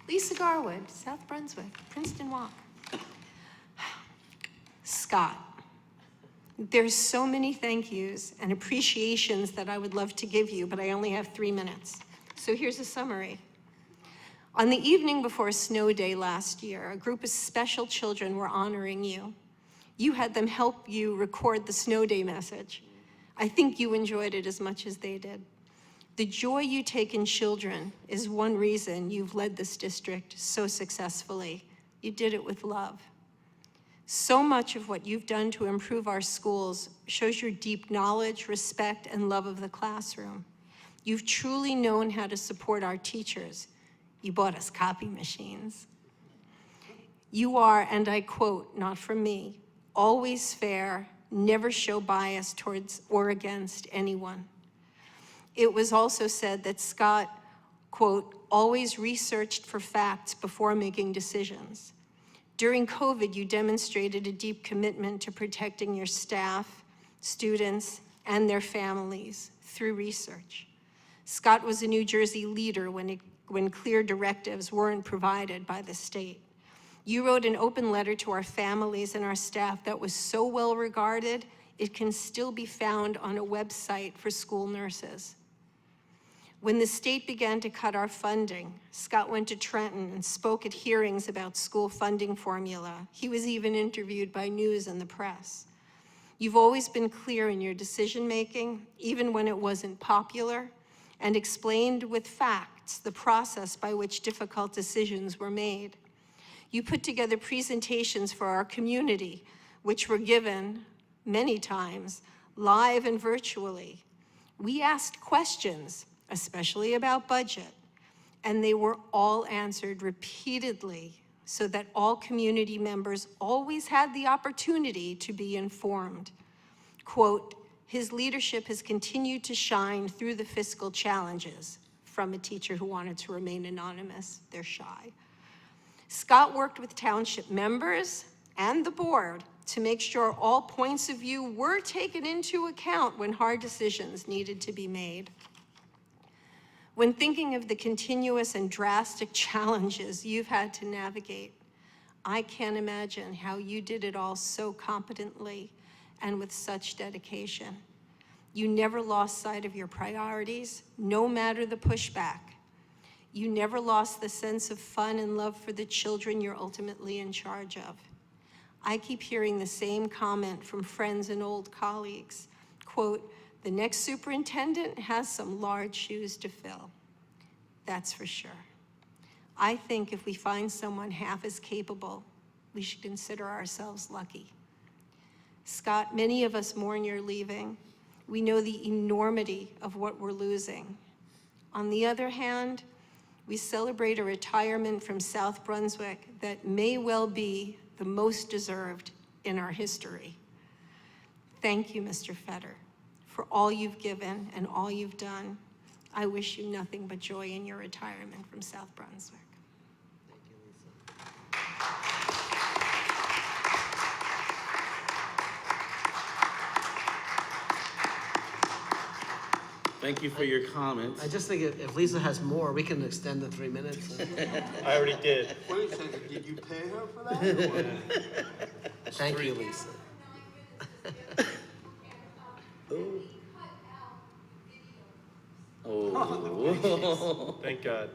Lisa Garwood, South Brunswick, Princeton Walk. Scott, there's so many thank yous and appreciations that I would love to give you, but I only have 3 minutes. So here's a summary. On the evening before Snow Day last year, a group of special children were honoring you. You had them help you record the Snow Day message. I think you enjoyed it as much as they did. The joy you take in children is one reason you've led this district so successfully. You did it with love. So much of what you've done to improve our schools shows your deep knowledge, respect, and love of the classroom. You've truly known how to support our teachers. You bought us copy machines. You are, and I quote, not from me, always fair, never show bias towards or against anyone. It was also said that Scott, quote, always researched for facts before making decisions. During COVID, you demonstrated a deep commitment to protecting your staff, students, and their families through research. Scott was a New Jersey leader when clear directives weren't provided by the state. You wrote an open letter to our families and our staff that was so well regarded, it can still be found on a website for school nurses. When the state began to cut our funding, Scott went to Trenton and spoke at hearings about school funding formula. He was even interviewed by news and the press. You've always been clear in your decision-making, even when it wasn't popular, and explained with facts the process by which difficult decisions were made. You put together presentations for our community, which were given many times, live and virtually. We asked questions, especially about budget, and they were all answered repeatedly so that all community members always had the opportunity to be informed. Quote, his leadership has continued to shine through the fiscal challenges, from a teacher who wanted to remain anonymous. They're shy. Scott worked with township members and the board to make sure all points of view were taken into account when hard decisions needed to be made. When thinking of the continuous and drastic challenges you've had to navigate, I can't imagine how you did it all so competently and with such dedication. You never lost sight of your priorities, no matter the pushback. You never lost the sense of fun and love for the children you're ultimately in charge of. I keep hearing the same comment from friends and old colleagues, quote, "The next superintendent has some large shoes to fill." That's for sure. I think if we find someone half as capable, we should consider ourselves lucky. Scott, many of us mourn your leaving. We know the enormity of what we're losing. On the other hand, we celebrate a retirement from South Brunswick that may well be the most deserved in our history. Thank you, Mr. Fetter, for all you've given and all you've done. I wish you nothing but joy in your retirement from South Brunswick. Thank you for your comments. I just think if Lisa has more, we can extend the 3 minutes. I already did. Wait a second, did you pay her for that? Thank you, Lisa. Oh. Thank God.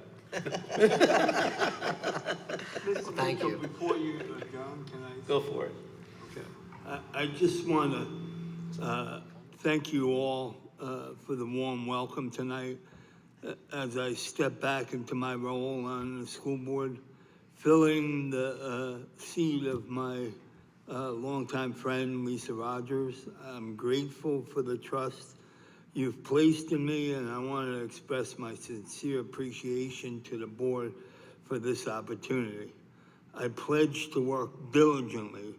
Thank you. Before you adjourn, can I? Go for it. Okay. I just want to thank you all for the warm welcome tonight. As I step back into my role on the school board, filling the seat of my longtime friend, Lisa Rogers. I'm grateful for the trust you've placed in me, and I want to express my sincere appreciation to the board for this opportunity. I pledge to work diligently,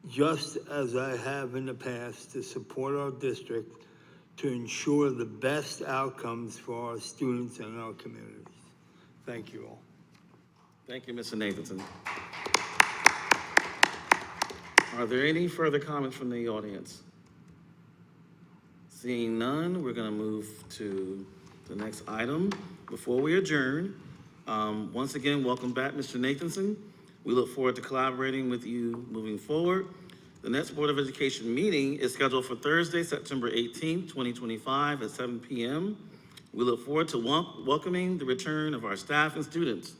just as I have in the past, to support our district to ensure the best outcomes for our students and our communities. Thank you all. Thank you, Mr. Nathanson. Are there any further comments from the audience? Seeing none, we're going to move to the next item. Before we adjourn, once again, welcome back, Mr. Nathanson. We look forward to collaborating with you moving forward. The next Board of Education meeting is scheduled for Thursday, September 18th, 2025 at 7 p.m. We look forward to welcoming the return of our staff and students.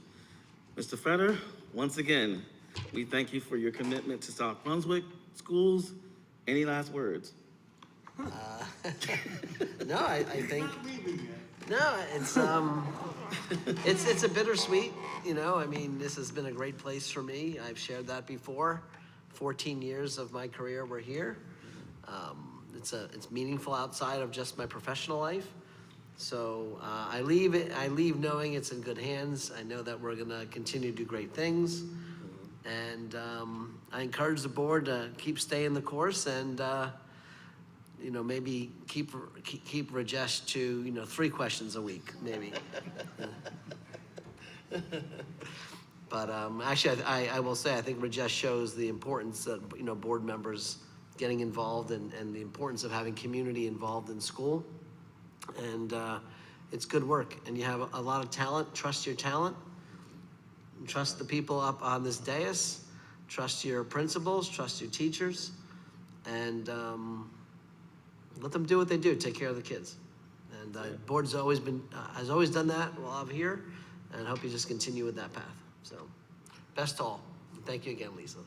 Mr. Fetter, once again, we thank you for your commitment to South Brunswick schools. Any last words? No, I think, no, it's a bittersweet, you know, I mean, this has been a great place for me. I've shared that before. 14 years of my career were here. It's meaningful outside of just my professional life. So I leave knowing it's in good hands. I know that we're gonna continue to do great things. And I encourage the board to keep staying the course and you know, maybe keep Rajesh to, you know, 3 questions a week, maybe. But actually, I will say, I think Rajesh shows the importance that, you know, board members getting involved and the importance of having community involved in school. And it's good work. And you have a lot of talent. Trust your talent. Trust the people up on this dais. Trust your principals. Trust your teachers. And let them do what they do. Take care of the kids. And the board's always done that while I'm here. And I hope you just continue with that path. So, best to all. Thank you again, Lisa.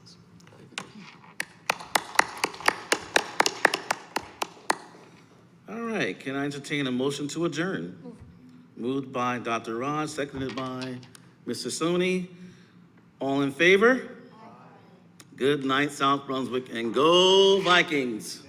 All right, can I entertain a motion to adjourn? Moved by Dr. Raj, seconded by Mr. Soni. All in favor? Good night, South Brunswick, and go Vikings.